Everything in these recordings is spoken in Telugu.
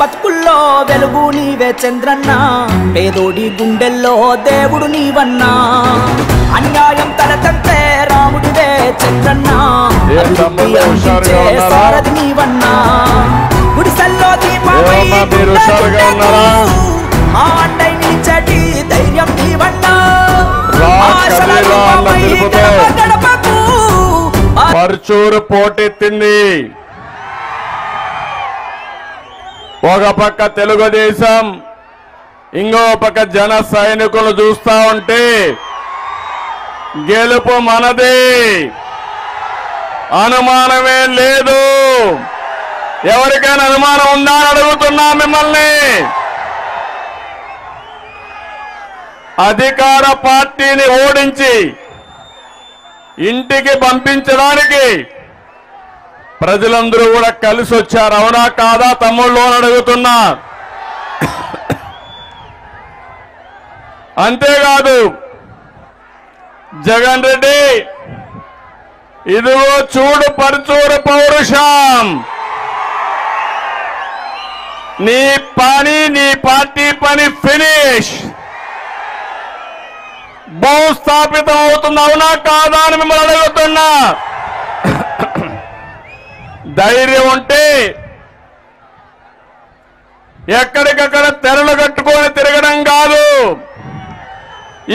బతుకుల్లో వెలుగు నీవే చంద్రన్న పేదోడి గుండెల్లో దేవుడు నీవన్నా అన్యాయం తలతంటే రాముడివే చంద్రన్న సారథి నీవన్నా గుడిసెల్లో దీపమై మా అండై నిలిచటి ధైర్యం నీవన్నా పర్చూరు పోటెత్తింది. ఒక పక్క తెలుగుదేశం, ఇంకో పక్క జన సైనికులు చూస్తా ఉంటే గెలుపు మనది, అనుమానమే లేదు. ఎవరికైనా అనుమానం ఉందా అని అడుగుతున్నా మిమ్మల్ని. అధికార పార్టీని ఓడించి ఇంటికి పంపించడానికి ప్రజలందరూ కూడా కలిసి వచ్చారు. అవునా కాదా తమ్ముళ్ళు అని అడుగుతున్నా. అంతేకాదు జగన్ రెడ్డి, ఇదిగో చూడు పరుచూరు పౌరుషం, నీ పని నీ పార్టీ పని ఫినిష్, భూస్థాపితం అవుతుంది. అవునా కాదా అని మిమ్మల్ని అడుగుతున్నా. ధైర్యం ఉంటే ఎక్కడికక్కడ తెరలు కట్టుకొని తిరగడం కాదు.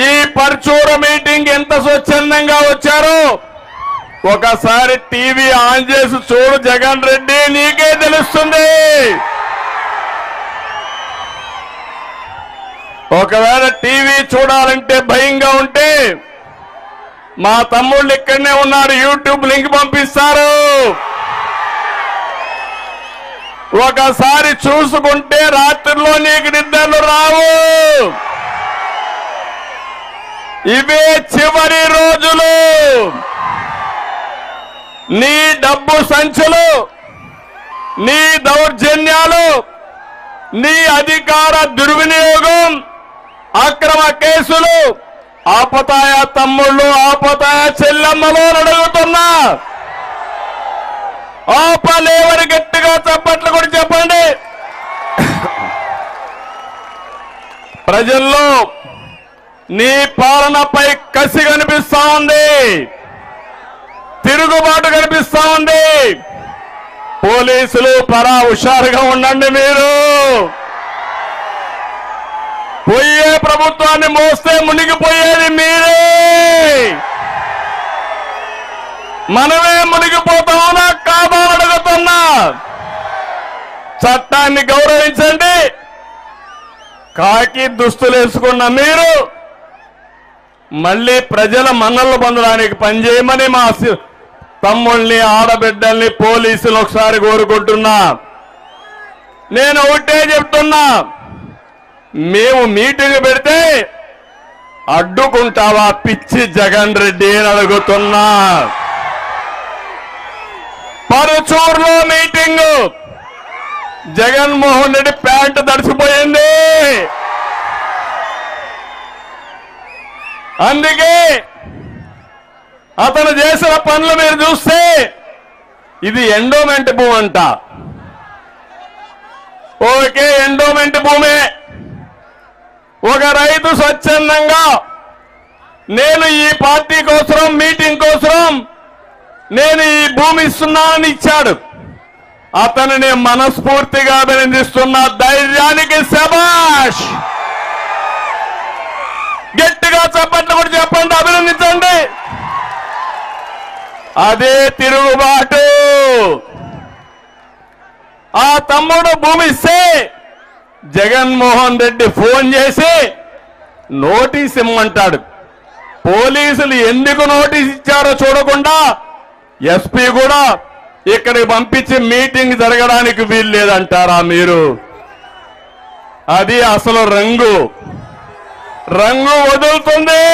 ఈ పర్చూరు మీటింగ్ ఎంత స్వచ్ఛందంగా వచ్చారో ఒకసారి టీవీ ఆన్ చేసి చూడు జగన్ రెడ్డి, నీకే తెలుస్తుంది. ఒకవేళ టీవీ చూడాలంటే భయంగా ఉంటే మా తమ్ముళ్ళు ఇక్కడనే ఉన్నారు, యూట్యూబ్ లింక్ పంపిస్తారు. ఒకసారి చూసుకుంటే రాత్రిలో నీకు నిద్రలు రావు. ఇవే చివరి రోజులు. నీ డబ్బు సంచులు, నీ దౌర్జన్యాలు, నీ అధికార దుర్వినియోగం, అక్రమ కేసులు ఆపతాయా తమ్ముళ్ళు, ఆపతాయా చెల్లెమ్మలు అడుగుతున్నా. ఆపలేవని గట్టిగా చప్పట్లు కూడా చెప్పండి. ప్రజల్లో నీ పాలనపై కసి కనిపిస్తా ఉంది, తిరుగుబాటు కనిపిస్తా ఉంది. పోలీసులు పరా హుషారుగా ఉండండి. మీరు పోయే ప్రభుత్వాన్ని మోస్తే మునిగిపోయేది మీరే, మనమే మునిగిపోతామనా కాదా అడుగుతున్నా. చట్టాన్ని గౌరవించండి. కాకి దుస్తులు వేసుకున్న మీరు మళ్ళీ ప్రజల మన్నలు పొందడానికి పనిచేయమని మా తమ్ముళ్ళని, ఆడబిడ్డల్ని, పోలీసులు ఒకసారి కోరుకుంటున్నా. నేను ఒకటే చెప్తున్నా, మేము మీటింగ్ పెడితే అడ్డుకుంటావా పిచ్చి జగన్ రెడ్డి అని అడుగుతున్నా. పరుచూరులో మీటింగ్, జగన్మోహన్ రెడ్డి ప్యాంటు తడిసిపోయింది. అందుకే అతను చేసిన పనులు మీరు చూస్తే ఇది ఎండోమెంట్ భూమి అంట. ఓకే, ఎండోమెంట్ భూమే. ఒక రైతు స్వచ్ఛందంగా నేను ఈ పార్టీ కోసం, మీటింగ్ కోసం నేను ఈ భూమి ఇస్తున్నానని ఇచ్చాడు. అతనిని మనస్ఫూర్తిగా అభినందిస్తున్న. ధైర్యానికి శభాష్. గట్టిగా చప్పట్లు కూడా చెప్పండి, అభినందించండి. అదే తిరుగుబాటు. ఆ తమ్ముడు భూమి ఇస్తే జగన్మోహన్ రెడ్డి ఫోన్ చేసి నోటీస్ ఇమ్మంటాడు. పోలీసులు ఎందుకు నోటీస్ ఇచ్చారో చూడకుండా ఎస్పీ కూడా ఇక్కడికి పంపించి మీటింగ్ జరగడానికి వీలు లేదంటారా మీరు? అది అసలు రంగు వదులుతుంది.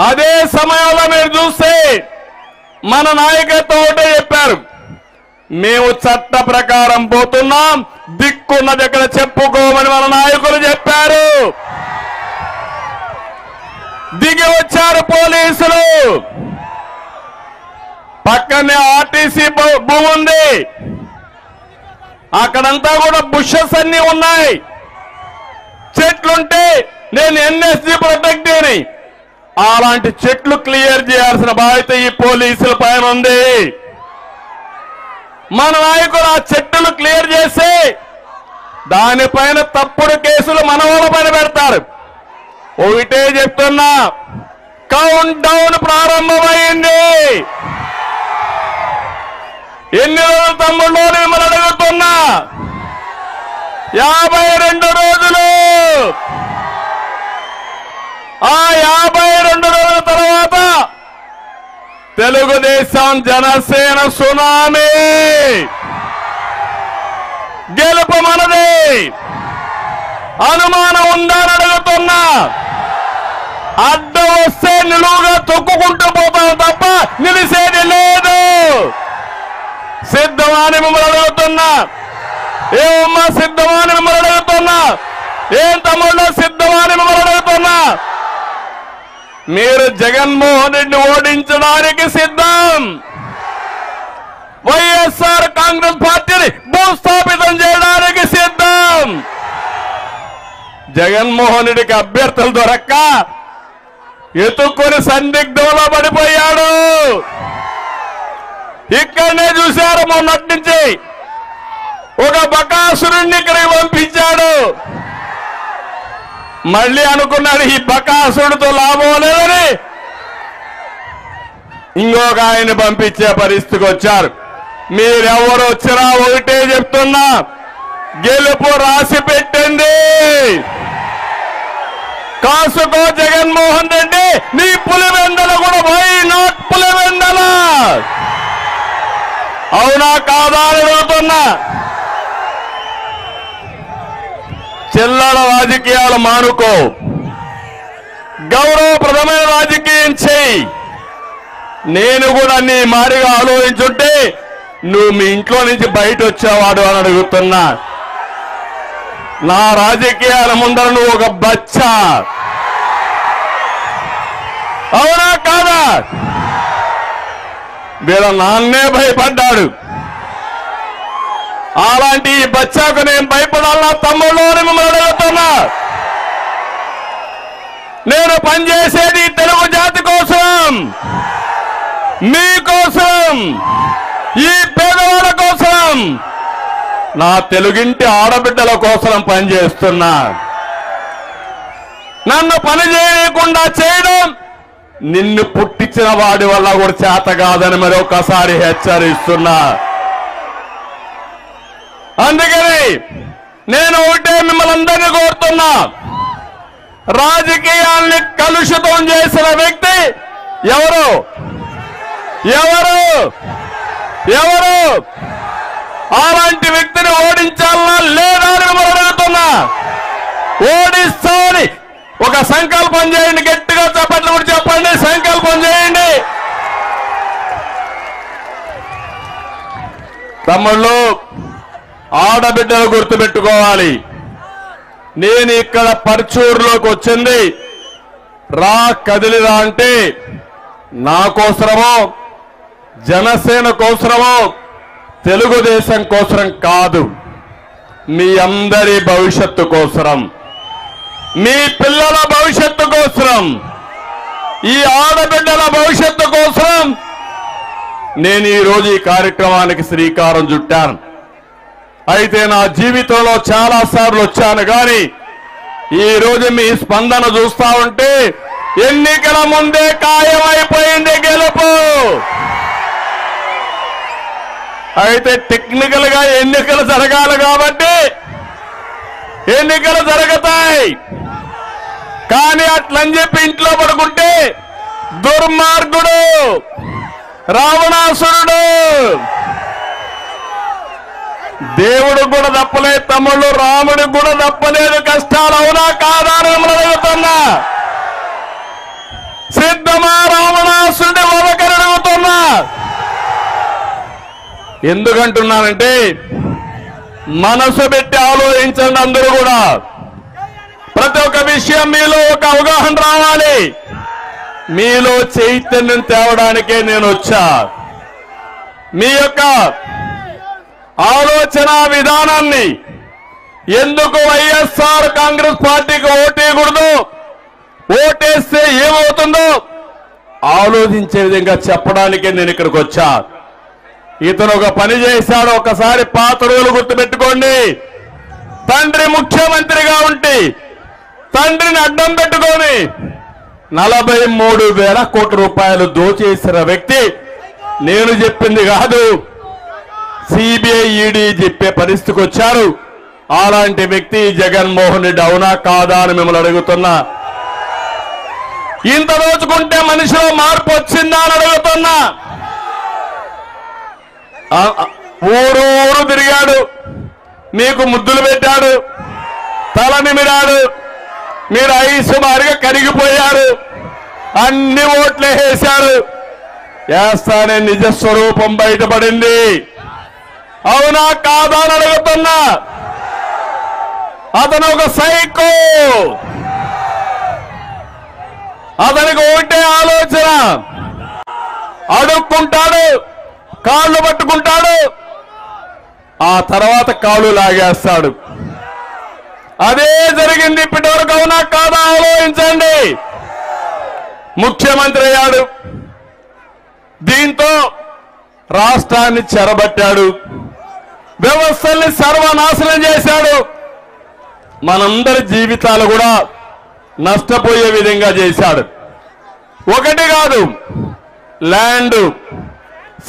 అదే సమయంలో మీరు చూస్తే మన నాయకత్వం ఒకటే చెప్పారు, మేము చట్ట ప్రకారం పోతున్నాం, దిక్కున్న దగ్గర చెప్పుకోమని మన నాయకులు చెప్పారు. దిగి వచ్చారు పోలీసులు. పక్కనే ఆర్టీసీ భూమి ఉంది, అక్కడంతా కూడా బుషెస్ అన్ని ఉన్నాయి, చెట్లుంటే నేను ఎన్ఎస్జి ప్రొటెక్టర్ని, అలాంటి చెట్లు క్లియర్ చేయాల్సిన బాధ్యత ఈ పోలీసుల పైన ఉంది. మన నాయకులు ఆ చెట్టులు క్లియర్ చేసి దానిపైన తప్పుడు కేసులు మన వాళ్ళ పైన పెడతారు. ఒకటే చెప్తున్నా, కౌంట్ డౌన్ ప్రారంభమైంది. ఎన్ని రోజులు తమ్ముళ్ళు మిమ్మల్ని అడుగుతున్నా? 52 రోజులు. ఆ 52 రోజుల తర్వాత తెలుగుదేశం జనసేన సునామీ, గెలుపు మనది. అనుమానం ఉందని అడుగుతున్నా. అడ్డం వస్తే నిలువుగా తొక్కుకుంటూ పోతాం తప్ప నిలిసేది లేదు. సిద్ధమని మిమ్మల్ని అడుగుతున్నా. ఏమమ్మా సిద్ధమని మిమ్మల్ని అడుగుతున్నా. ఏం తమ్ముళ్ళు సిద్ధమని మిమ్మల్ని అడుగుతున్నా. మీరు జగన్మోహన్ రెడ్డి ఓడించడానికి సిద్ధం. వైఎస్ఆర్ కాంగ్రెస్ పార్టీని భూస్థాపితం చేయడానికి సిద్ధం. జగన్మోహన్ రెడ్డికి అభ్యర్థులు దొరక్క ఎత్తుక్కొని సందిగ్ధంలో పడిపోయాడు. ఇక్కడనే చూశారు, మొన్నటి నుంచి ఒక బకాసురుణ్ణి ఇక్కడికి పంపించాడు. మళ్ళీ అనుకున్నాడు ఈ బకాసురుడితో లాభం లేదని ఇంకొక ఆయన పంపించే పరిస్థితికి వచ్చారు. మీరెవరు వచ్చినా ఒకటే చెప్తున్నా, గెలుపు రాసి పెట్టండి. కాసుకో జగన్మోహన్ రెడ్డి, నీ పులివెందల కూడా వై నాట్ పులివెందల. అవునా కాదా అని అడుగుతున్నా. చిల్లర రాజకీయాలు మానుకో, గౌరవప్రదమైన రాజకీయం చేయి. నేను కూడా నీ మారిగా ఆలోచించుంటే నువ్వు మీ ఇంట్లో నుంచి బయట వచ్చేవాడు అని అడుగుతున్నా. నా రాజకీయాల ముందర నువ్వు ఒక బచ్చా. అవునా కాదా? వీళ్ళ నాన్నే భయపడ్డాడు. అలాంటి ఈ బచ్చాకు నేను భయపడాలా తమ్ముళ్ళు అని మిమ్మల్ని అడుగుతున్నా. నేను పనిచేసేది తెలుగు జాతి కోసం, మీకోసం, ఈ పేదవాళ్ళ కోసం, నా తెలుగింటి ఆడబిడ్డల కోసం పనిచేస్తున్నా. నన్ను పని చేయకుండా చేయడం నిన్ను పుట్టించిన వాడి వల్ల కూడా చేత కాదని మరొకసారి హెచ్చరిస్తున్నా. అందుకని నేను ఒకటే మిమ్మల్ని అందరినీ కోరుతున్నా, రాజకీయాల్ని కలుషితం చేసిన వ్యక్తి ఎవరు ఎవరు ఎవరు అలాంటి వ్యక్తిని ఓడించాలన్నా లేదా అని మిమ్మల్ని అడుగుతున్నా. ఓడిస్తామని ఒక సంకల్పం చేయండి, గట్టిగా చప్పట్లు కూడా చెప్పండి, సంకల్పం చేయండి. తమ్ముళ్ళు ఆడబిడ్డలు గుర్తుపెట్టుకోవాలి. నేను ఇక్కడ పర్చూరులోకి వచ్చింది రా కదిలిరా అంటే నా కోసరమో జనసేన కోసరమో తెలుగుదేశం కోసరం కాదు, మీ అందరి భవిష్యత్తు కోసరం, మీ పిల్లల భవిష్యత్తు కోసరం, ఈ ఆడబిడ్డల భవిష్యత్తు కోసం నేను ఈరోజు ఈ కార్యక్రమానికి శ్రీకారం చుట్టాను. అయితే నా జీవితంలో చాలా సార్లు వచ్చాను కానీ ఈ రోజు మీ స్పందన చూస్తా ఉంటే ఎన్నికల ముందే ఖాయమైపోయింది గెలుపు. అయితే టెక్నికల్ గా ఎన్నికలు జరగాలి కాబట్టి ఎన్నికలు జరుగుతాయి. కానీ అట్లని చెప్పి ఇంట్లో పడుకుంటే దుర్మార్గుడు రావణాసురుడు. దేవుడు కూడా తప్పలేదు తమ్ముళ్ళు, రాముడికి కూడా తప్పలేదు కష్టాలు. అవునా కాదా అని మిమ్మల్ని అడుగుతున్నా. సిద్ధమా రావణాసురుడి వదకని అడుగుతున్నా. ఎందుకంటున్నానంటే మనసు పెట్టి ఆలోచించండి అందరూ కూడా. ప్రతి ఒక్క విషయం మీలో ఒక అవగాహన రావాలి. మీలో చైతన్యం తేవడానికే నేను వచ్చా. మీ యొక్క ఆలోచన విధానాన్ని ఎందుకు వైఎస్ఆర్ కాంగ్రెస్ పార్టీకి ఓటేయకూడదు, ఓటేస్తే ఏమవుతుందో ఆలోచించే విధంగా చెప్పడానికే నేను ఇక్కడికి వచ్చా. ఇతను ఒక పని చేశాడు, ఒకసారి పాత రోజులు గుర్తుపెట్టుకోండి. తండ్రి ముఖ్యమంత్రిగా ఉంటే తండ్రిని అడ్డం పెట్టుకొని 43,000 కోట్ల రూపాయలు దోచేసిన వ్యక్తి. నేను చెప్పింది కాదు, సిబిఐ ఈడీ చెప్పే పరిస్థితికి వచ్చారు. అలాంటి వ్యక్తి జగన్మోహన్ రెడ్డి అవునా కాదా అని మిమ్మల్ని అడుగుతున్నా. ఇంత రోజుకుంటే మనిషిలో మార్పు వచ్చిందా అని అడుగుతున్నా. ఊరు ఊరు తిరిగాడు, మీకు ముద్దులు పెట్టాడు, తల నిమిరాడు, మీరు ఐసుమారిగా కరిగిపోయారు, అన్ని ఓట్లే వేశారు. వేస్తానే నిజ స్వరూపం బయటపడింది. అవునా కాదా అని అడుగుతున్నా. అతను ఒక సైకో. అతనికి ఒకటే ఆలోచన, అడుక్కుంటాడు, కాళ్ళు పట్టుకుంటాడు, ఆ తర్వాత కాళ్ళు లాగేస్తాడు. అదే జరిగింది ఇప్పటి వరకు. అవునా కాదా ఆలోచించండి. ముఖ్యమంత్రి అయ్యాడు, దీంతో రాష్ట్రాన్ని చెరబట్టాడు, వ్యవస్థల్ని సర్వనాశనం చేశాడు, మనందరి జీవితాలు కూడా నష్టపోయే విధంగా చేశాడు. ఒకటి కాదు, ల్యాండ్,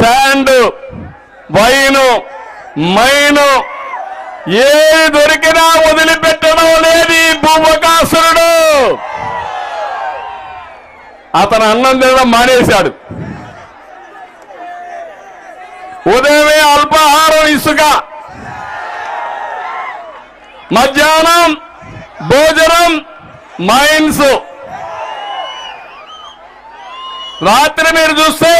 శాండ్, వైను, మైను ఏది దొరికినా వదిలిపెట్టడం లేదు ఈ భూవకాసురుడు. అతను అన్నం తినడం మానేశాడు. ఉదయమే అల్పాహారం ఇసుక, మధ్యాహ్నం భోజనం మైన్స్, రాత్రి మీరు చూస్తే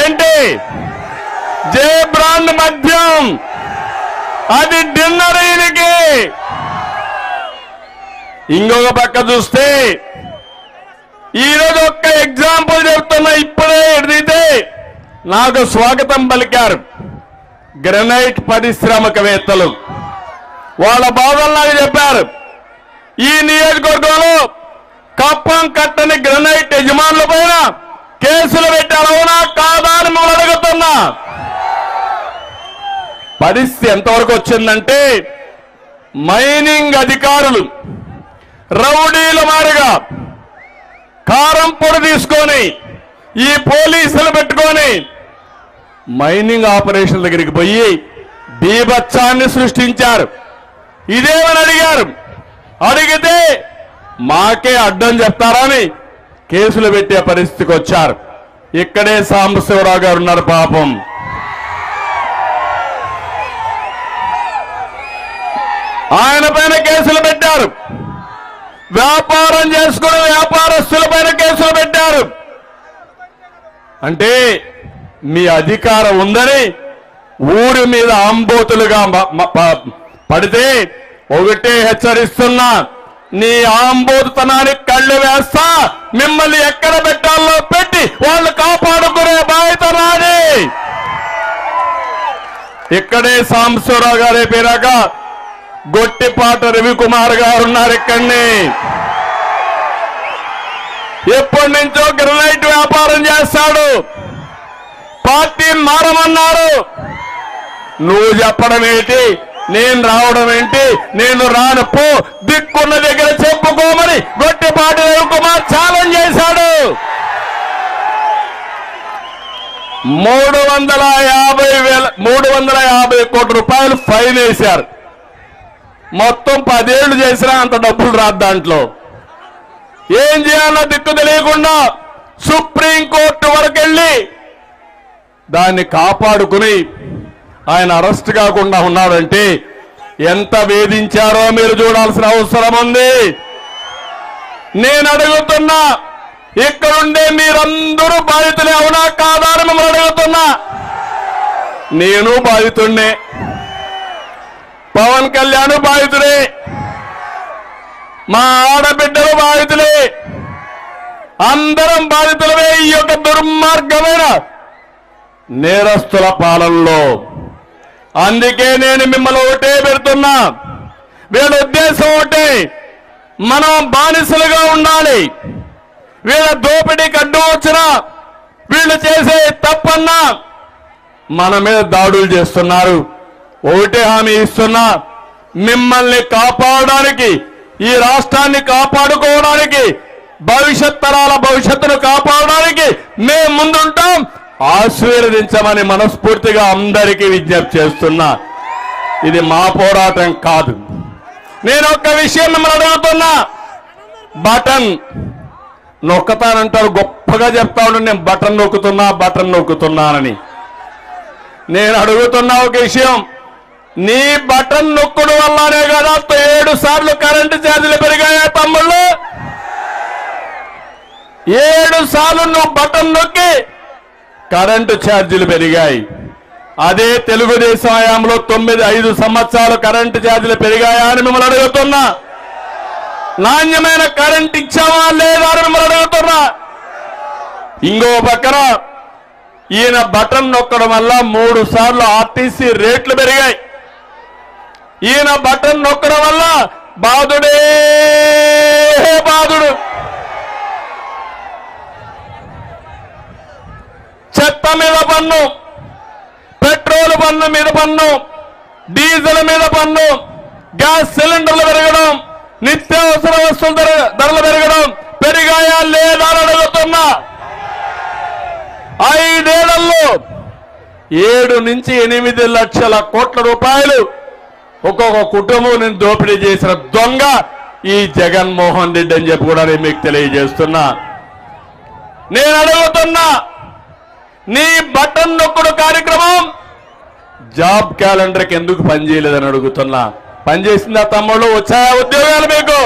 ఏంటి జే బ్రాండ్ మద్యం, అది డిన్నర్ ఈయనకి. ఇంకొక పక్క చూస్తే ఈరోజు ఒక్క ఎగ్జాంపుల్ చెప్తున్నా. ఇప్పుడే ఎడితే నాకు స్వాగతం పలికారు గ్రనైట్ పారిశ్రామికవేత్తలు. వాళ్ళ బాధలు నాకు చెప్పారు. ఈ నియోజకవర్గంలో కప్పం కట్టని గ్రనైట్ యజమానుల పైన కేసులు పెట్టారు. అవునా కాదా అని మిమ్మల్ని అడుగుతున్నా. పరిస్థితి ఎంతవరకు వచ్చిందంటే మైనింగ్ అధికారులు రౌడీల మారిగా కారం పొడి తీసుకొని ఈ పోలీసులు పెట్టుకొని మైనింగ్ ఆపరేషన్ దగ్గరికి పోయి బీభత్సాన్ని సృష్టించారు. ఇదేమని అడిగారు. అడిగితే మాకే అడ్డం చెప్తారని కేసులు పెట్టే పరిస్థితికి వచ్చారు. ఇక్కడే సాంబశివరావు గారు ఉన్నారు. పాపం ఆయన పైన కేసులు పెట్టారు. వ్యాపారం చేసుకునే వ్యాపారస్తుల పైన కేసులు పెట్టారు. అంటే మీ అధికారం ఉందని ఊరి మీద ఆంబోతులుగా పడితే ఒకటే హెచ్చరిస్తున్నా, నీ ఆంబోతుతనానికి కళ్ళు వేస్తా, మిమ్మల్ని ఎక్కడ పెట్టాలో పెట్టి వాళ్ళు కాపాడుకునే బాధ్యత నాది. ఇక్కడే సాంబశివరావు గారు అయిపోయాక గొట్టిపాట రవికుమార్ గారు ఉన్నారు. ఇక్కడిని ఎప్పటి నుంచో గ్రనైట్ వ్యాపారం చేస్తాడు. పార్టీ మారమన్నారు. నువ్వు చెప్పడం ఏంటి, నేను రావడం ఏంటి, నేను రాను పో, దిక్కున్న దగ్గర చెప్పుకోమని గొట్టిపాటి రవికుమార్ ఛాలెంజ్ చేశాడు. 350 కోట్ల రూపాయలు ఫైన్ వేశారు. మొత్తం 10 ఏళ్లు చేసినా అంత డబ్బులు రాదు. దాంట్లో ఏం చేయాలో దిక్కు తెలియకుండా సుప్రీంకోర్టు వరకు వెళ్ళి దాన్ని కాపాడుకుని ఆయన అరెస్ట్ కాకుండా ఉన్నాడంటే ఎంత వేధించారో మీరు చూడాల్సిన అవసరం ఉంది. నేను అడుగుతున్నా, ఇక్కడుండే మీరందరూ బాధితులే. అవునా కాదా అని మిమ్మల్ని అడుగుతున్నా. నేను బాధితుడినే, పవన్ కళ్యాణ్ బాధితుడే, మా ఆడబిడ్డలు బాధితులే, అందరం బాధితులమే. ఈ యొక్క దుర్మార్గమైన నేరస్తుల పాలనలో. అందుకే నేను మిమ్మల్ని ఒకటే పెడుతున్నా, వీళ్ళ ఉద్దేశం ఒకటే, మనం బానిసలుగా ఉండాలి. వీళ్ళ దోపిడీకి అడ్డు వచ్చినా, వీళ్ళు చేసే తప్పన్నా మన మీద దాడులు చేస్తున్నారు. ఒకటే హామీ ఇస్తున్నా, మిమ్మల్ని కాపాడడానికి, ఈ రాష్ట్రాన్ని కాపాడుకోవడానికి, భవిష్యత్ తరాల భవిష్యత్తును కాపాడడానికి మేము ముందుంటాం. ఆశీర్వదించమని మనస్ఫూర్తిగా అందరికీ విజ్ఞప్తి చేస్తున్నా. ఇది మా పోరాటం కాదు. నేను ఒక్క విషయం మిమ్మల్ని అడుగుతున్నా, బటన్ నొక్కతానంటారు, గొప్పగా చెప్తా ఉండే నేను బటన్ నొక్కుతున్నానని. నేను అడుగుతున్నా ఒక విషయం, నీ బటన్ నొక్కుడు వల్లనే కదా 7 సార్లు కరెంటు ఛార్జీలు పెరిగాయా తమ్ముళ్ళు? 7 సార్లు నువ్వు బటన్ నొక్కి కరెంటు ఛార్జీలు పెరిగాయి. అదే తెలుగుదేశం హయాంలో 5 సంవత్సరాలు కరెంటు ఛార్జీలు పెరిగాయా అని మిమ్మల్ని అడుగుతున్నా. నాణ్యమైన కరెంట్ ఇచ్చావా లేదా అని మిమ్మల్ని అడుగుతున్నా. ఇంకో పక్కన ఈయన బటన్ నొక్కడం వల్ల 3 సార్లు ఆర్టీసీ రేట్లు పెరిగాయి. ఈయన బటన్ నొక్కడం వల్ల బాధుడే బాధుడు. చెత్త మీద పన్ను, పెట్రోల్ పన్ను మీద పన్ను, డీజిల్ మీద పన్ను, గ్యాస్ సిలిండర్లు పెరగడం, నిత్యావసర వస్తువుల ధరలు పెరగడం పెరిగాయా లేదా అని అడుగుతున్నా. 5 ఏళ్లలో 7 నుంచి 8 లక్షల కోట్ల రూపాయలు ఒక్కొక్క కుటుంబం దోపిడీ చేసిన దొంగ ఈ జగన్మోహన్ రెడ్డి అని చెప్పి కూడా నేను మీకు తెలియజేస్తున్నా. నేను అడుగుతున్నా, నీ బటన్ నొక్కుడు కార్యక్రమం జాబ్ క్యాలెండర్కి ఎందుకు పనిచేయలేదని అడుగుతున్నా. పనిచేసిందా తమ్ముడు? వచ్చాయా ఉద్యోగాలు మీకు?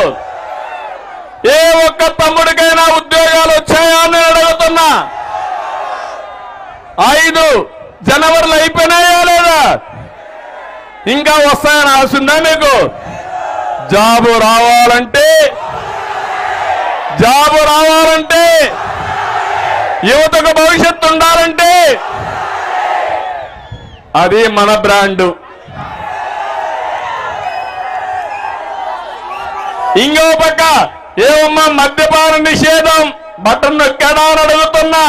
ఏ ఒక్క తమ్ముడికైనా ఉద్యోగాలు వచ్చాయా అని అడుగుతున్నా. 5 జనవరిలో అయిపోయినాయా లేదా? ఇంకా వస్తాయని ఆశుందా మీకు? జాబు రావాలంటే యువతకు భవిష్యత్తు ఉండాలంటే అది మన బ్రాండు. ఇంకో పక్క ఏమమ్మా మద్యపాన నిషేధం బటన్ నొక్కాడా అని అడుగుతున్నా.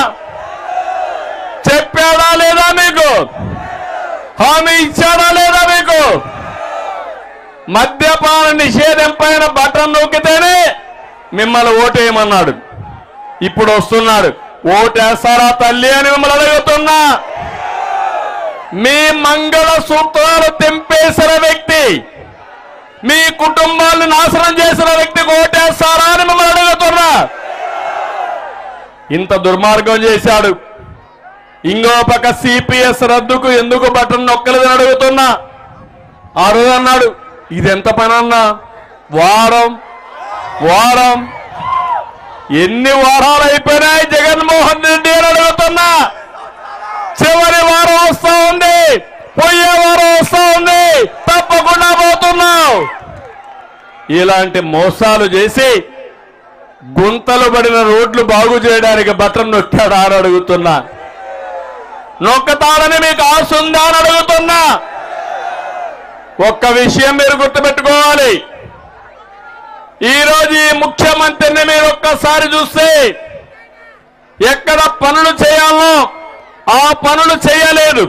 చెప్పాడా లేదా మీకు? హామీ ఇచ్చాడా లేదా మీకు? మద్యపాన నిషేధం పైన బటన్ నొక్కితేనే మిమ్మల్ని ఓటేయమన్నాడు. ఇప్పుడు వస్తున్నాడు, ఓటేస్తారా తల్లి అని మిమ్మల్ని అడుగుతున్నా. మీ మంగళ సూత్రాలు తెంపేసిన వ్యక్తి, మీ కుటుంబాలను నాశనం చేసిన వ్యక్తికి ఓటేస్తారా అని మిమ్మల్ని అడుగుతున్నా. ఇంత దుర్మార్గం చేశాడు. ఇంకో పక్క సిపిఎస్ రద్దుకు ఎందుకు బటన్ నొక్కలేదని అడుగుతున్నా. ఆ రోజు అన్నాడు, ఇదెంత పని అన్నా, వారం ఎన్ని వారాలు అయిపోయినాయి జగన్మోహన్ రెడ్డి అని అడుగుతున్నా. చివరి వారం వస్తా ఉంది, పోయే వారం వస్తా ఉంది, తప్పకుండా పోతున్నావు. ఇలాంటి మోసాలు చేసి గుంతలు పడిన రోడ్లు బాగు చేయడానికి బటన్ నొక్కాడా అని అడుగుతున్నా. నొక్కతాడని మీకు ఆశ ఉందా అని అడుగుతున్నా. ఒక్క విషయం మీరు గుర్తుపెట్టుకోవాలి, ఈరోజు ఈ ముఖ్యమంత్రిని మీరు ఒక్కసారి చూస్తే ఎక్కడ పనులు చేయాలో ఆ పనులు చేయలేదు,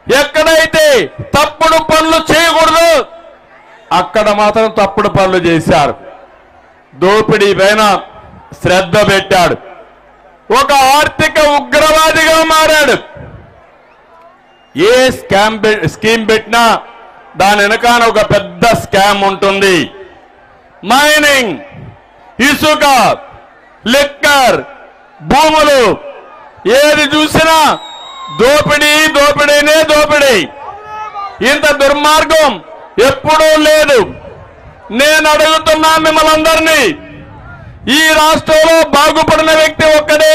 ఎక్కడైతే తప్పుడు పనులు చేయకూడదు అక్కడ మాత్రం తప్పుడు పనులు చేశారు. దోపిడీ పైన శ్రద్ధ పెట్టాడు, ఒక ఆర్థిక ఉగ్రవాదిగా మారాడు. ఏ స్కీమ్ పెట్టినా దాని వెనకాల ఒక పెద్ద స్కామ్ ఉంటుంది. మైనింగ్, ఇసుక, లిక్కర్, భూములు, ఏది చూసినా దోపిడీనే దోపిడీ. ఇంత దుర్మార్గం ఎప్పుడూ లేదు. నేను అడుగుతున్నా మిమ్మల్ని అందరినీ, ఈ రాష్ట్రంలో బాగుపడిన వ్యక్తి ఒక్కడే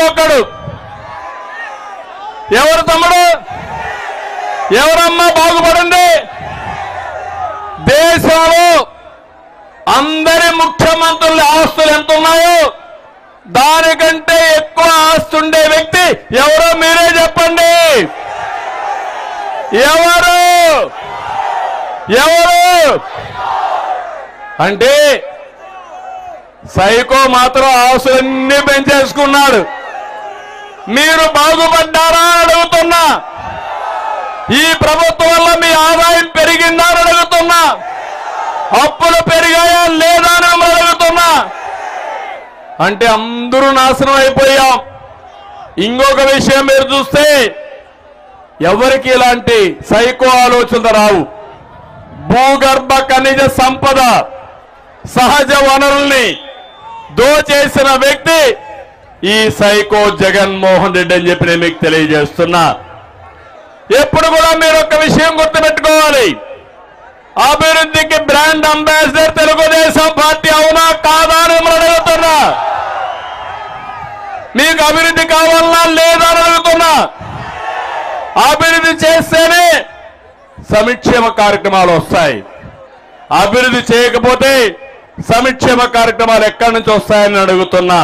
ఒకడు. ఎవరు తమ్ముడు? ఎవరమ్మా బాగుపడింది? దేశంలో అందరి ముఖ్యమంత్రుల ఆస్తులు ఎంత ఉన్నాయో దానికంటే ఎక్కువ ఆస్తులు ఉండే వ్యక్తి ఎవరో మీరే చెప్పండి. ఎవరు అంటే సైకో మాత్రం ఆశలన్నీ పెంచేసుకున్నాడు. మీరు బాగుపడ్డారా అని అడుగుతున్నా. ఈ ప్రభుత్వం వల్ల మీ ఆదాయం పెరిగిందా అని అడుగుతున్నా. అప్పులు పెరిగాయా లేదా అని అడుగుతున్నా. అంటే అందరూ నాశనం అయిపోయాం. ఇంకొక విషయం మీరు చూస్తే ఎవరికి ఇలాంటి సైకో ఆలోచనలు రావు. భూగర్భ ఖనిజ సంపద సహజ వనరుల్ని దోచేసిన వ్యక్తి ఈ సైకో జగన్మోహన్ రెడ్డి అని చెప్పి నేను మీకు తెలియజేస్తున్నా. ఎప్పుడు కూడా మీరు ఒక విషయం గుర్తుపెట్టుకోవాలి. అభివృద్ధికి బ్రాండ్ అంబాసిడర్ తెలుగుదేశం పార్టీ అవునా కాదా అని అడుగుతున్నా. మీకు అభివృద్ధి కావాలన్నా లేదా అని అడుగుతున్నా. అభివృద్ధి చేస్తేనే సంక్షేమ కార్యక్రమాలు వస్తాయి. అభివృద్ధి చేయకపోతే సంక్షేమ కార్యక్రమాలు ఎక్కడి నుంచి వస్తాయని అడుగుతున్నా.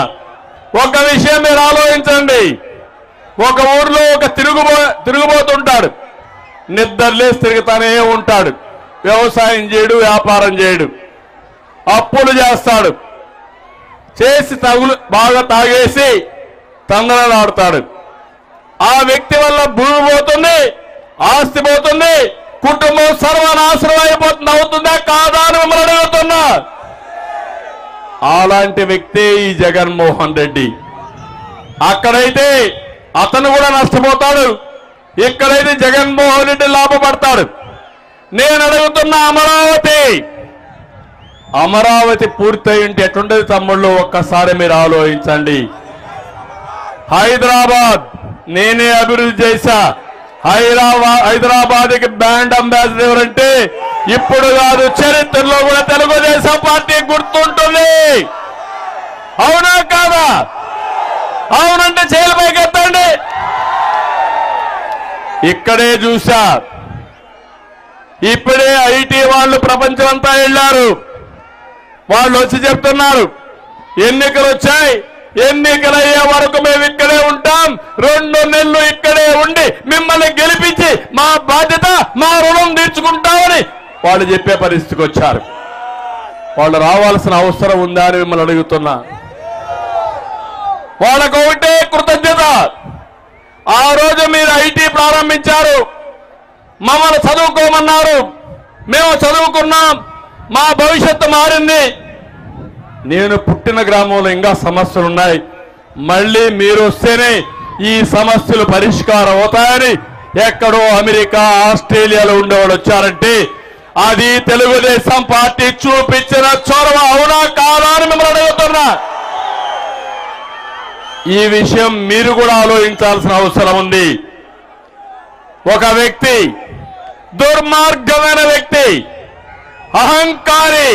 ఒక విషయం మీరు ఆలోచించండి. ఒక ఊర్లో ఒక తిరుగుబోతుంటాడు. నిద్రలేసి తిరుగుతానే ఉంటాడు. వ్యవసాయం చేయడు, వ్యాపారం చేయడు, అప్పులు చేస్తాడు. చేసి బాగా తాగేసి తందనాడుతాడు. ఆ వ్యక్తి వల్ల భూమి పోతుంది, ఆస్తి పోతుంది, కుటుంబం సర్వనాశనం అయిపోతుంది. అవుతుందా కాదా అని మిమ్మల్ని అడుగుతున్నా. అలాంటి వ్యక్తే ఈ జగన్మోహన్ రెడ్డి. అక్కడైతే అతను కూడా నష్టపోతాడు, ఇక్కడైతే జగన్మోహన్ రెడ్డి లాభపడతాడు. నేను అడుగుతున్న అమరావతి పూర్తయి ఉంటే ఎట్లుండేది తమ్ముళ్ళు? ఒక్కసారి మీరు ఆలోచించండి. హైదరాబాద్ నేనే అభివృద్ధి చేశా. హైదరాబాద్కి బ్రాండ్ అంబాసిడర్ ఎవరంటే ఇప్పుడు కాదు, చరిత్రలో కూడా తెలుగుదేశం పార్టీ గుర్తుంటుంది. అవునా కాదా? అవునంటే చేతుల పైకి ఎత్తండి. ఇక్కడే చూశా. ఇప్పుడే ఐటీ వాళ్ళు ప్రపంచం అంతా వెళ్ళారు. వాళ్ళు వచ్చి చెప్తున్నారు ఎన్నికలు వచ్చాయి, ఎన్నికలయ్యే వరకు మేము ఇక్కడే ఉంటాం, 2 నెలలు ఇక్కడే ఉండి మిమ్మల్ని గెలిపించి మా బాధ్యత, మా రుణం తీర్చుకుంటామని వాళ్ళు చెప్పే పరిస్థితికి వచ్చారు. వాళ్ళు రావాల్సిన అవసరం ఉందా అని మిమ్మల్ని అడుగుతున్నా. వాళ్ళకు ఒకటే కృతజ్ఞత. ఆ రోజు మీరు ఐటీ ప్రారంభించారు, మమ్మల్ని చదువుకోమన్నారు, మేము చదువుకున్నాం, మా భవిష్యత్తు మారింది. నేను పుట్టిన గ్రామంలో ఇంకా సమస్యలు ఉన్నాయి, మళ్ళీ మీరు వస్తేనే ఈ సమస్యలు పరిష్కారం అవుతాయని ఎక్కడో అమెరికా, ఆస్ట్రేలియాలో ఉండేవాళ్ళు వచ్చారంటే అది తెలుగుదేశం పార్టీ చూపించిన చొరవ. అవునా కాదా అని మిమ్మల్ని అడుగుతున్నా. ఈ విషయం మీరు కూడా ఆలోచించాల్సిన అవసరం ఉంది. ఒక వ్యక్తి, దుర్మార్గమైన వ్యక్తి, అహంకారి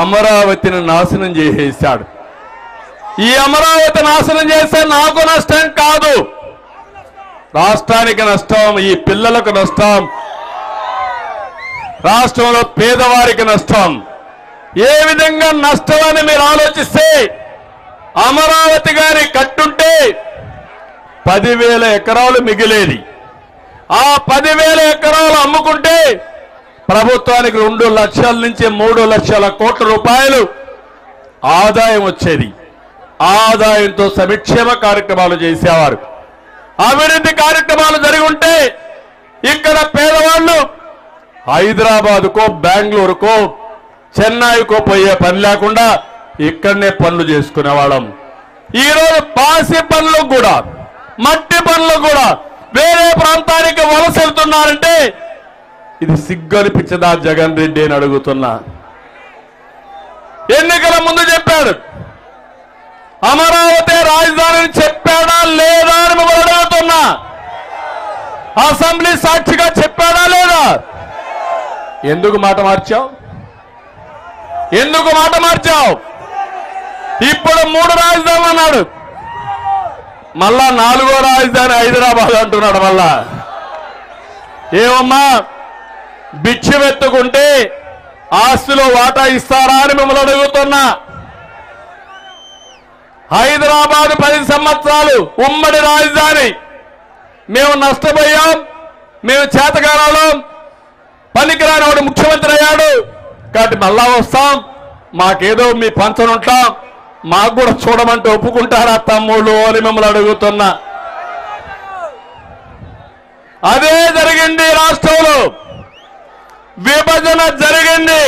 అమరావతిని నాశనం చేసేశాడు. ఈ అమరావతి నాశనం చేస్తే నాకు నష్టం కాదు, రాష్ట్రానికి నష్టం, ఈ పిల్లలకు నష్టం, రాష్ట్రంలో పేదవారికి నష్టం. ఏ విధంగా నష్టం అని మీరు ఆలోచిస్తే అమరావతి గారి కట్టుంటే 10,000 ఎకరాలు మిగిలేది. ఆ 10,000 ఎకరాలు అమ్ముకుంటే ప్రభుత్వానికి 2 లక్షల నుంచి 3 లక్షల కోట్ల రూపాయలు ఆదాయం వచ్చేది. ఆదాయంతో సంక్షేమ కార్యక్రమాలు చేసేవారు. అభివృద్ధి కార్యక్రమాలు జరిగి ఉంటే ఇక్కడ పేదవాళ్ళు హైదరాబాద్కో, బెంగళూరుకో, చెన్నైకో పోయే పని లేకుండా ఇక్కడనే పనులు చేసుకునేవాళ్ళం. ఈరోజు పాసి పనులు కూడా, మట్టి పనులు కూడా వేరే ప్రాంతానికి వలస వెళ్తున్నారంటే ఇది సిగ్గనిపించదా జగన్ రెడ్డి అని అడుగుతున్నా. ఎన్నికల ముందు చెప్పాడు అమరావతి రాజధానిని, చెప్పాడా లేదా అని మిమ్మల్ని అడుగుతున్నా. అసెంబ్లీ సాక్షిగా చెప్పాడా లేదా? ఎందుకు మాట మార్చావు? ఎందుకు మాట మార్చావు? ఇప్పుడు 3 రాజధానులు అన్నాడు, మళ్ళా 4వ రాజధాని హైదరాబాద్ అంటున్నాడు. మళ్ళా ఏమమ్మా, భిక్షమెత్తుకుంటే ఆస్తిలో వాటా ఇస్తారా అని మిమ్మల్ని అడుగుతున్నా. హైదరాబాద్ 10 సంవత్సరాలు ఉమ్మడి రాజధాని. మేము నష్టపోయాం, మేము చేతగానాలం, పనికిరాని వాడు ముఖ్యమంత్రి అయ్యాడు కాబట్టి మళ్ళా వస్తాం, మాకేదో మీ పంచనుంటాం, మాకు కూడా చూడమంటే ఒప్పుకుంటారా తమ్ముళ్ళు అని మిమ్మల్ని అడుగుతున్నా. అదే జరిగింది రాష్ట్రంలో. విభజన జరిగింది,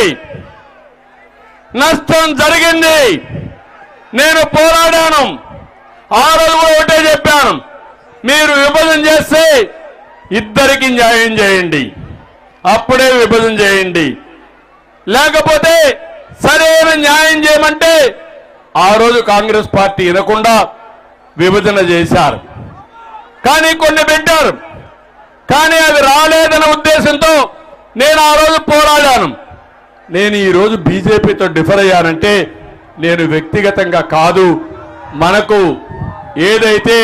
నష్టం జరిగింది. నేను పోరాడాను. ఆ రోజు కూడా ఒకటే చెప్పాను, మీరు విభజన చేస్తే ఇద్దరికి న్యాయం చేయండి, అప్పుడే విభజన చేయండి, లేకపోతే సరైన న్యాయం చేయమంటే ఆ రోజు కాంగ్రెస్ పార్టీ వినకుండా విభజన చేశారు. కానీ కొన్ని పెట్టారు, కానీ అవి రాలేదనే ఉద్దేశంతో నేను ఆ రోజు పోరాడాను. నేను ఈరోజు బీజేపీతో డిఫర్ అయ్యానంటే నేను వ్యక్తిగతంగా కాదు, మనకు ఏదైతే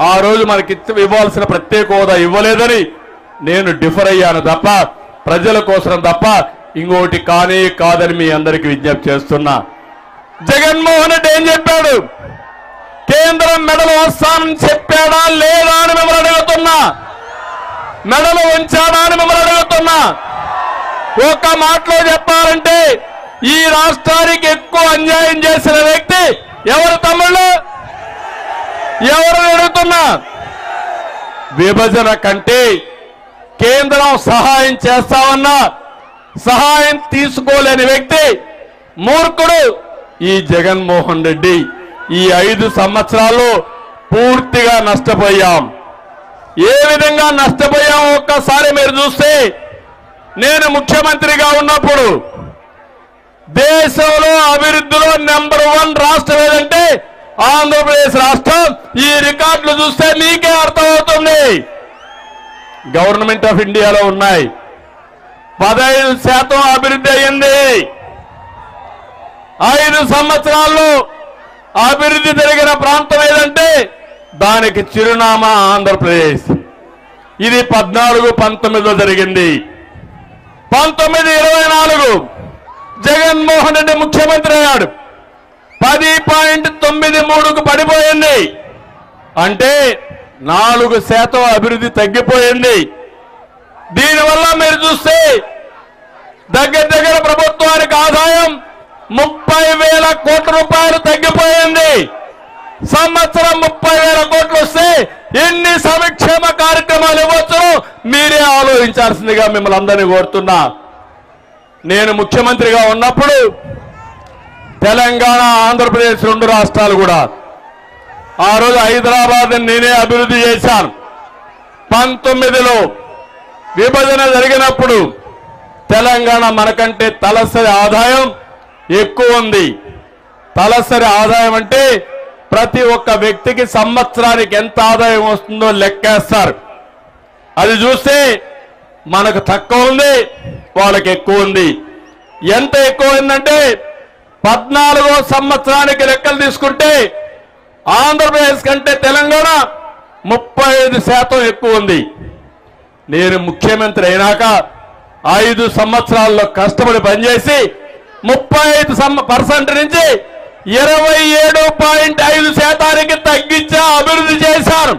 ఆ రోజు మనకి ఇవ్వాల్సిన ప్రత్యేక హోదా ఇవ్వలేదని నేను డిఫర్ అయ్యాను తప్ప ప్రజల కోసం తప్ప ఇంకోటి కానీ కాదని మీ అందరికీ విజ్ఞప్తి చేస్తున్నా. జగన్మోహన్ రెడ్డి ఏం చెప్పాడు? కేంద్రం మెడలు వస్తానని చెప్పాడా లేదా అని మిమ్మల్ని అడుగుతున్నా. మెడలు ఉంచాడా అని మిమ్మల్ని అడుగుతున్నా. ఒక మాటలో చెప్పాలంటే ఈ రాష్ట్రానికి ఎక్కువ అన్యాయం చేసిన వ్యక్తి ఎవరు తమ్ముళ్ళు? ఎవరు అడుగుతున్నా? విభజన కంటే కేంద్రం సహాయం చేస్తామన్నా సహాయం తీసుకోలేని వ్యక్తి మూర్ఖుడు ఈ జగన్మోహన్ రెడ్డి. ఈ 5 సంవత్సరాల్లో పూర్తిగా నష్టపోయాం. ఏ విధంగా నష్టపోయాం ఒక్కసారి మీరు చూస్తే, నేను ముఖ్యమంత్రిగా ఉన్నప్పుడు దేశంలో అభివృద్ధిలో నెంబర్ 1 రాష్ట్రం ఏదంటే ఆంధ్రప్రదేశ్ రాష్ట్రం. ఈ రికార్డులు చూస్తే మీకే అర్థమవుతుంది. గవర్నమెంట్ ఆఫ్ ఇండియాలో ఉన్నాయి. 15% అభివృద్ధి అయ్యింది. 5 సంవత్సరాల్లో అభివృద్ధి జరిగిన ప్రాంతం ఏదంటే దానికి చిరునామా ఆంధ్రప్రదేశ్. ఇది 14-19లో జరిగింది. 19-24 జగన్మోహన్ రెడ్డి ముఖ్యమంత్రి అయ్యాడు. 10.93కు పడిపోయింది. అంటే 4% అభివృద్ధి తగ్గిపోయింది. దీనివల్ల మీరు చూస్తే దగ్గర ప్రభుత్వానికి ఆదాయం 30,000 కోట్ల రూపాయలు తగ్గిపోయింది. సంవత్సరం 30,000 కోట్లు వస్తే ఎన్ని సంక్షేమ కార్యక్రమాలు ఇవ్వచ్చు మీరే ఆలోచించాల్సిందిగా మిమ్మల్ని అందరినీ కోరుతున్నా. నేను ముఖ్యమంత్రిగా ఉన్నప్పుడు తెలంగాణ, ఆంధ్రప్రదేశ్ 2 రాష్ట్రాలు కూడా ఆ రోజు హైదరాబాద్ నేనే అభివృద్ధి చేశాను. 19లో విభజన జరిగినప్పుడు తెలంగాణ మనకంటే తలసరి ఆదాయం ఎక్కువ ఉంది. తలసరి ఆదాయం అంటే ప్రతి ఒక్క వ్యక్తికి సంవత్సరానికి ఎంత ఆదాయం వస్తుందో లెక్కేస్తారు. అది చూస్తే మనకు తక్కువ ఉంది, వాళ్ళకి ఎక్కువ ఉంది. ఎంత ఎక్కువ ఉందంటే 14వ సంవత్సరానికి లెక్కలు తీసుకుంటే ఆంధ్రప్రదేశ్ కంటే తెలంగాణ 35% ఎక్కువ ఉంది. నేను ముఖ్యమంత్రి అయినాక 5 సంవత్సరాల్లో కష్టపడి పనిచేసి 35% నుంచి 27.5% తగ్గించే అభివృద్ధి చేశారు.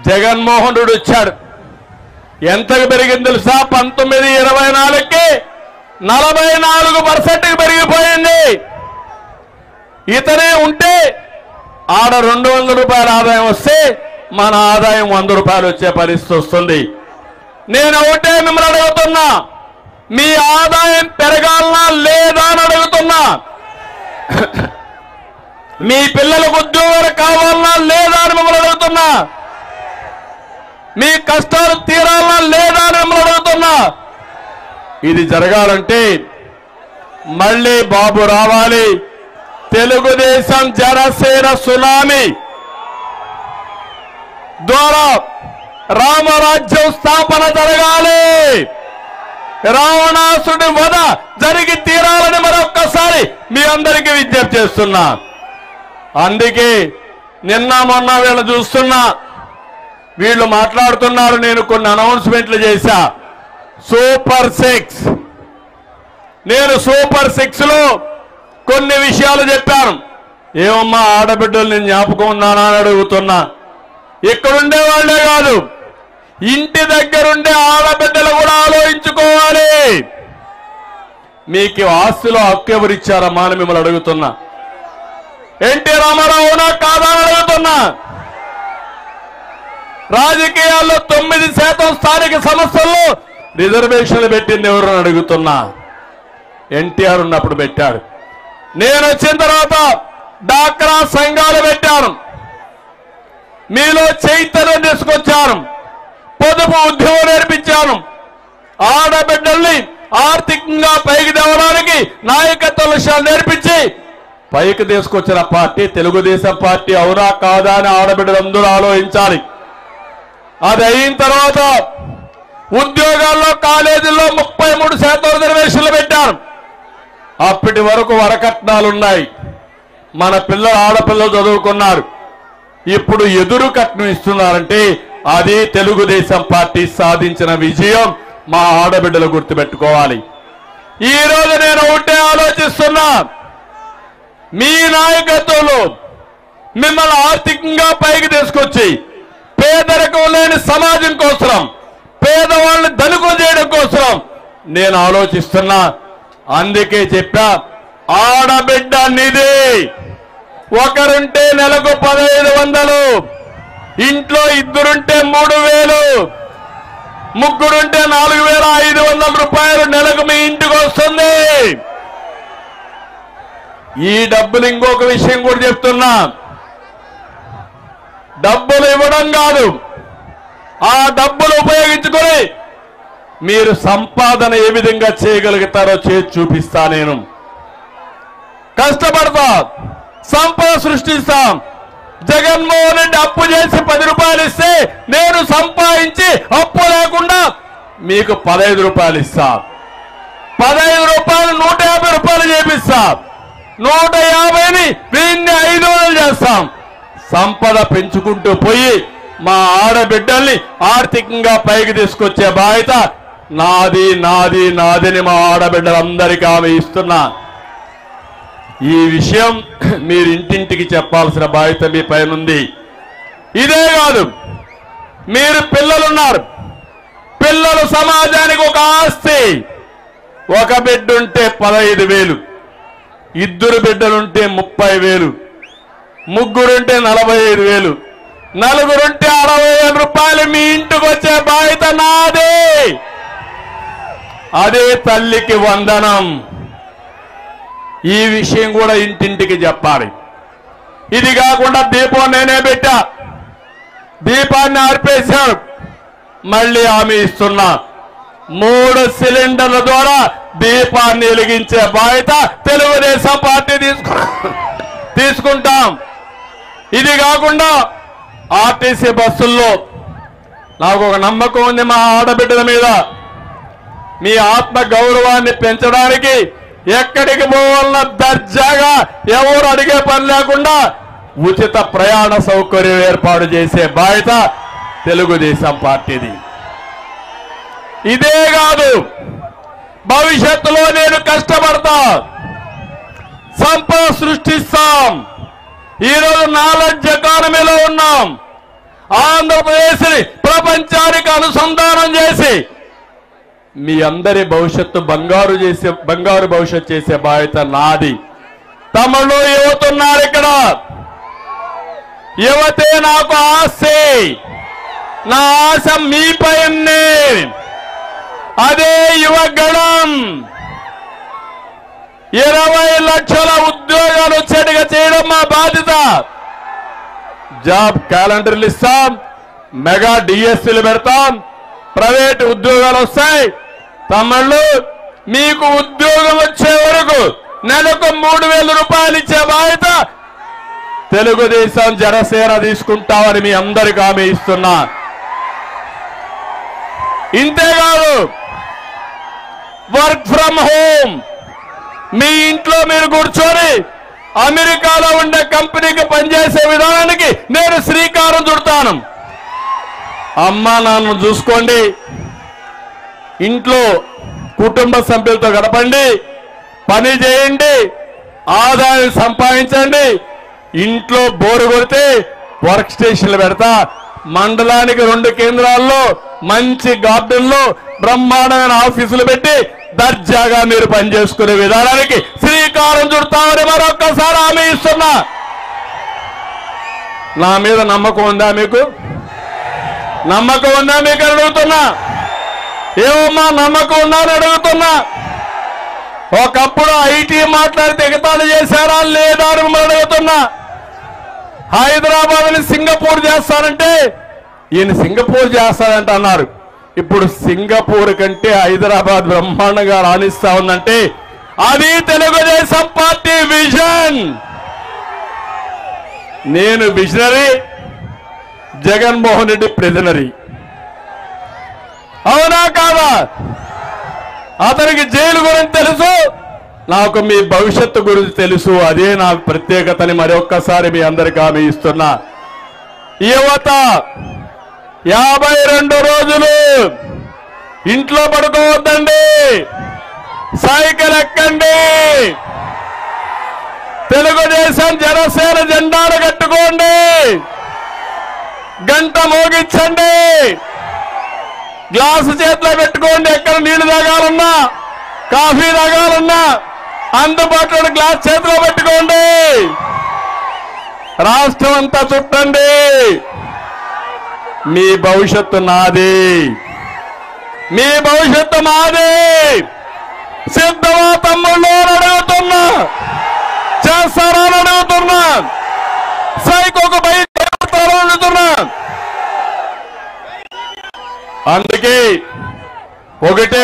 జగన్మోహన్ రెడ్డి వచ్చాడు. ఎంతకు పెరిగింది తెలుసా? 19-24కి 44%కి పెరిగిపోయింది. ఇతనే ఉంటే ఆడ 200 రూపాయల ఆదాయం వస్తే మన ఆదాయం 100 రూపాయలు వచ్చే పరిస్థితి వస్తుంది. నేను ఒకటే మిమ్మల్ని అడుగుతున్నా, మీ ఆదాయం పెరగాలనా లేదా అని అడుగుతున్నా. మీ పిల్లలకు ఉద్యోగాలు కావాలనా లేదా అని మిమ్మల్ని అడుగుతున్నా. మీ కష్టాలు తీరాలనా లేదా అని మిమ్మల్ని అడుగుతున్నా. ఇది జరగాలంటే మళ్ళీ బాబు రావాలి. తెలుగుదేశం జనసేన సునామీ ద్వారా రామరాజ్యం స్థాపన జరగాలి. రావణాసుడి వధ జరిగి తీరాలని మరొక్కసారి మీ అందరికీ విజ్ఞప్తి చేస్తున్నా. అందుకే నిన్న మొన్న వీళ్ళు చూస్తున్నా, వీళ్ళు మాట్లాడుతున్నారు. నేను కొన్ని అనౌన్స్మెంట్లు చేశా. సూపర్ 6, నేను సూపర్ 6లో కొన్ని విషయాలు చెప్పాను. ఏమమ్మా ఆడబిడ్డలు నేను జ్ఞాపకం ఉన్నానా అని అడుగుతున్నా. ఇక్కడుండే వాళ్ళే కాదు, ఇంటి దగ్గరుండే ఆడబిడ్డలు కూడా ఆలోచించుకోవాలి. మీకు ఆస్తిలో హక్కు ఎవరిచ్చారమ్మా అని మిమ్మల్ని అడుగుతున్నా. ఎన్టీ రామారావు అవునా కాదా అని అడుగుతున్నా. రాజకీయాల్లో 9% స్థానిక సంస్థల్లో రిజర్వేషన్లు పెట్టింది ఎవరు అని అడుగుతున్నా. ఎన్టీఆర్ ఉన్నప్పుడు పెట్టాడు. నేను వచ్చిన తర్వాత డాక్రా సంఘాలు పెట్టాను, మీలో చైతన్యం తీసుకొచ్చాను, పొదుపు ఉద్యోగం నేర్పించాను, ఆడబిడ్డల్ని ఆర్థికంగా పైకి తేవడానికి నాయకత్వ విషయాలు నేర్పించి పైకి తీసుకొచ్చిన పార్టీ తెలుగుదేశం పార్టీ. అవునా కాదా అని ఆడబిడ్డలందరూ ఆలోచించాలి. అది అయిన తర్వాత ఉద్యోగాల్లో కాలేజీల్లో 33% రిజర్వేషన్లు పెట్టారు. అప్పటి వరకు వరకట్నాలున్నాయి, మన పిల్లలు ఆడపిల్లలు చదువుకున్నారు. ఇప్పుడు ఎదురు కట్నం ఇస్తున్నారంటే అది తెలుగుదేశం పార్టీ సాధించిన విజయం. మా ఆడబిడ్డలు గుర్తుపెట్టుకోవాలి. ఈ రోజు నేను ఒకటే ఆలోచిస్తున్నా, మీ నాయకత్వంలో మిమ్మల్ని ఆర్థికంగా పైకి తీసుకొచ్చి పేదరికం లేని సమాజం కోసం, పేదవాళ్ళని ధనికులు చేయడం కోసం నేను ఆలోచిస్తున్నా. అందుకే చెప్పా, ఆడబిడ్డ నిధి ఒకరుంటే నెలకు 1500, ఇంట్లో ఇద్దరుంటే 3000, ముగ్గురుంటే 4500 రూపాయలు నెలకు మీ ఇంటికి వస్తుంది. ఈ డబ్బులు ఇంకొక విషయం కూడా చెప్తున్నా, డబ్బులు ఇవ్వడం కాదు, ఆ డబ్బులు ఉపయోగించుకొని మీరు సంపాదన ఏ విధంగా చేయగలుగుతారో చేసి చూపిస్తా. నేను కష్టపడతా, సంపద సృష్టిస్తాం. జగన్మోహన్ రెడ్డి అప్పు చేసి 10 రూపాయలు ఇస్తే నేను సంపాదించి అప్పు లేకుండా మీకు 15 రూపాయలు ఇస్తా. 15 రూపాయలు 150 రూపాయలు చేపిస్తా. 150ని 500 చేస్తాం. సంపద పెంచుకుంటూ పోయి మా ఆడబిడ్డల్ని ఆర్థికంగా పైకి తీసుకొచ్చే బాధ్యత నాది నాది నాదని మా ఆడబిడ్డలందరికీ ఆమె ఇస్తున్నా. ఈ విషయం మీరు ఇంటింటికి చెప్పాల్సిన బాధ్యత మీ పైన ఉంది. ఇదే కాదు, మీరు పిల్లలున్నారు, పిల్లలు సమాజానికి ఒక ఆస్తి. ఒక బిడ్డ ఉంటే 15,000, ఇద్దరు బిడ్డలుంటే 30,000, ముగ్గురుంటే 45,000, నలుగురుంటే 60,000 రూపాయలు మీ ఇంటికి వచ్చే బాధ్యత నాదే. అదే తల్లికి వందనం. ఈ విషయం కూడా ఇంటింటికి చెప్పాలి. ఇది కాకుండా దీపం నేనే పెట్టా, దీపాన్ని ఆర్పేశాడు, మళ్ళీ హామీ ఇస్తున్నా, 3 సిలిండర్ల ద్వారా దీపాన్ని వెలిగించే బాధ్యత తెలుగుదేశం పార్టీ తీసుకుంటాం. ఇది కాకుండా ఆర్టీసీ బస్సుల్లో నాకు ఒక నమ్మకం ఉంది మా ఆడబిడ్డల మీద. మీ ఆత్మ గౌరవాన్ని పెంచడానికి ఎక్కడికి పోవాలన్నా దర్జాగా ఎవరు అడిగే పని లేకుండా ఉచిత ప్రయాణ సౌకర్యం ఏర్పాటు చేసే బాధ్యత తెలుగుదేశం పార్టీది. ఇదే కాదు, భవిష్యత్తులో నేను కష్టపడతా, సంపద సృష్టిస్తాం. ఈరోజు నాలెడ్జ్ ఎకానమీలో ఉన్నాం. ఆంధ్రప్రదేశ్ని ప్రపంచానికి అనుసంధానం చేసి మీ అందరి భవిష్యత్తు బంగారు భవిష్యత్తు చేసే బాధ్యత నాది. తమలో యువతున్నారు ఇక్కడ, యువతే నాకు ఆస్తి. నా ఆశ మీపైనే. అదే యువగణం 20 లక్షల ఉద్యోగాలు వచ్చేట్టుగా చేయడం మా బాధ్యత. జాబ్ క్యాలెండర్లు ఇస్తాం, మెగా డిఎస్సీలు పెడతాం, ప్రైవేట్ ఉద్యోగాలు వస్తాయి. తమ్ముళ్ళు, మీకు ఉద్యోగం వచ్చే వరకు నెలకు 3,000 రూపాయలు ఇచ్చే బాధ్యత తెలుగుదేశం జనసేన తీసుకుంటామని మీ అందరికీ హామీ ఇస్తున్నా. ఇంతేకాదు, వర్క్ ఫ్రమ్ హోమ్, మీ ఇంట్లో మీరు కూర్చొని అమెరికాలో ఉండే కంపెనీకి పనిచేసే విధానానికి నేను శ్రీకారం చుడతాను. అమ్మా నాన్న చూసుకోండి, ఇంట్లో కుటుంబ సభ్యులతో గడపండి, పని చేయండి, ఆదాయం సంపాదించండి, ఇంట్లో బోరు కొడితే వర్క్ స్టేషన్లు పెడతా, మండలానికి 2 కేంద్రాల్లో మంచి గార్డెన్లో బ్రహ్మాండమైన ఆఫీసులు పెట్టి దర్జాగా మీరు పనిచేసుకునే విధానానికి శ్రీకారం చుడతామని మరొక్కసారి హామీ ఇస్తున్నా. నా మీద నమ్మకం ఉందా మీకు? నమ్మకం ఉందా మీకు అడుగుతున్నా? ఏమమ్మా నమ్మకం ఉందా అని అడుగుతున్నా. ఒకప్పుడు ఐటీ మాట్లాడితే ఎగతాళి చేశారా లేదా అని మిమ్మల్ని అడుగుతున్నా. హైదరాబాద్ని సింగపూర్ చేస్తానంటే ఈయన సింగపూర్ చేస్తానంట అన్నారు. ఇప్పుడు సింగపూర్ కంటే హైదరాబాద్ బ్రహ్మాండంగా రాణిస్తా ఉందంటే అది తెలుగుదేశం పార్టీ విజన్. నేను విజనరీ, జగన్మోహన్ రెడ్డి ప్రిజనరీ. అవునా కాదా? అతనికి జైలు గురించి తెలుసు, నాకు మీ భవిష్యత్తు గురించి తెలుసు. అదే నా ప్రత్యేకతని మరొక్కసారి మీ అందరికీ హామీ ఇస్తున్నా. యువత 52 రోజులు ఇంట్లో పడుకోవద్దండి, సైకిల్ ఎక్కండి, తెలుగుదేశం జనసేన జెండాలు కట్టుకోండి, గంట మోగించండి, గ్లాసు చేతిలో పెట్టుకోండి. ఎక్కడ నీళ్లు తాగాలన్నా, కాఫీ తాగాలన్నా అందుబాటులో గ్లాస్ చేతిలో పెట్టుకోండి. రాష్ట్రం అంతా చుట్టండి. మీ భవిష్యత్తు నాది, మీ భవిష్యత్తు మాది. సిద్ధమా తమ్ముళ్ళు అని అడుగుతున్నా, చేస్తారా అని అడుగుతున్నా, సైకోకు బయట అడుగుతున్నా. అందుకే ఒకటే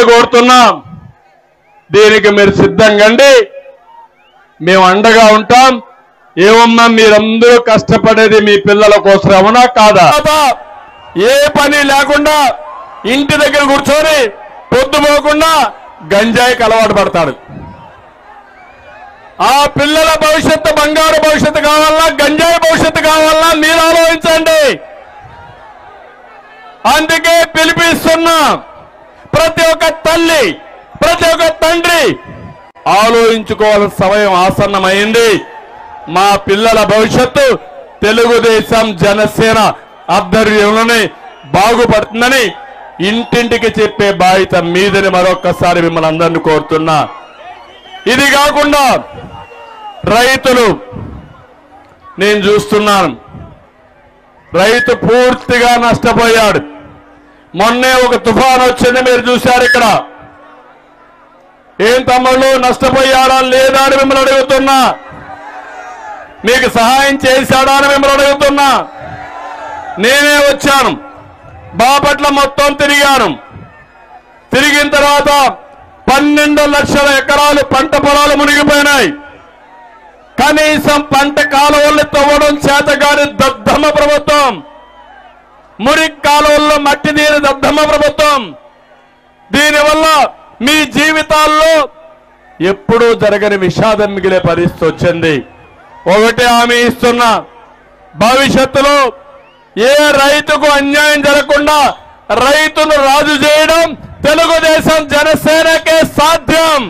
కోరుతున్నా, దీనికి మీరు సిద్ధంగా మేము అండగా ఉంటాం. ఏమన్నా మీరందరూ కష్టపడేది మీ పిల్లల కోసం, అవునా కాదా? ఏ పని లేకుండా ఇంటి దగ్గర కూర్చొని పొద్దుపోకుండా గంజాయికి అలవాటు పడతాడు. ఆ పిల్లల భవిష్యత్తు బంగారు భవిష్యత్తు కావాలన్నా, గంజాయి భవిష్యత్తు కావాలన్నా మీరు ఆలోచించండి. అందుకే పిలిపిస్తున్నా, ప్రతి ఒక్క తల్లి, ప్రతి ఒక్క తండ్రి ఆలోచించుకోవాల్సిన సమయం ఆసన్నమైంది. మా పిల్లల భవిష్యత్తు తెలుగుదేశం జనసేన ఆధ్వర్యంలోనే బాగుపడుతుందని ఇంటింటికి చెప్పే బాధ్యత మీదని మరొక్కసారి మిమ్మల్ని అందరినీ కోరుతున్నా. ఇది కాకుండా రైతులు, నేను చూస్తున్నాను, రైతు పూర్తిగా నష్టపోయాడు. మొన్నే ఒక తుఫాన్ వచ్చింది, మీరు చూశారు. ఇక్కడ ఏం తమ్ముళ్ళు నష్టపోయాడా లేదా అని మిమ్మల్ని అడుగుతున్నా. మీకు సహాయం చేశాడా అని మిమ్మల్ని అడుగుతున్నా. నేనే వచ్చాను, బాపట్ల మొత్తం తిరిగాను. తిరిగిన తర్వాత 12 లక్షల ఎకరాలు పంట పొలాలు మునిగిపోయినాయి. కనీసం పంట కాలువల్ని తవ్వడం చేతగాని దద్దమ్మ ప్రభుత్వం, మురికి కాలువల్లో మట్టి తీరి దద్దమ్మ ప్రభుత్వం. దీనివల్ల మీ జీవితాల్లో ఎప్పుడూ జరగని విషాదం మిగిలే పరిస్థితి వచ్చింది. ఒకటే హామీ ఇస్తున్నా, భవిష్యత్తులో ఏ రైతుకు అన్యాయం జరగకుండా రైతును రాజు చేయడం తెలుగుదేశం జనసేనకే సాధ్యం.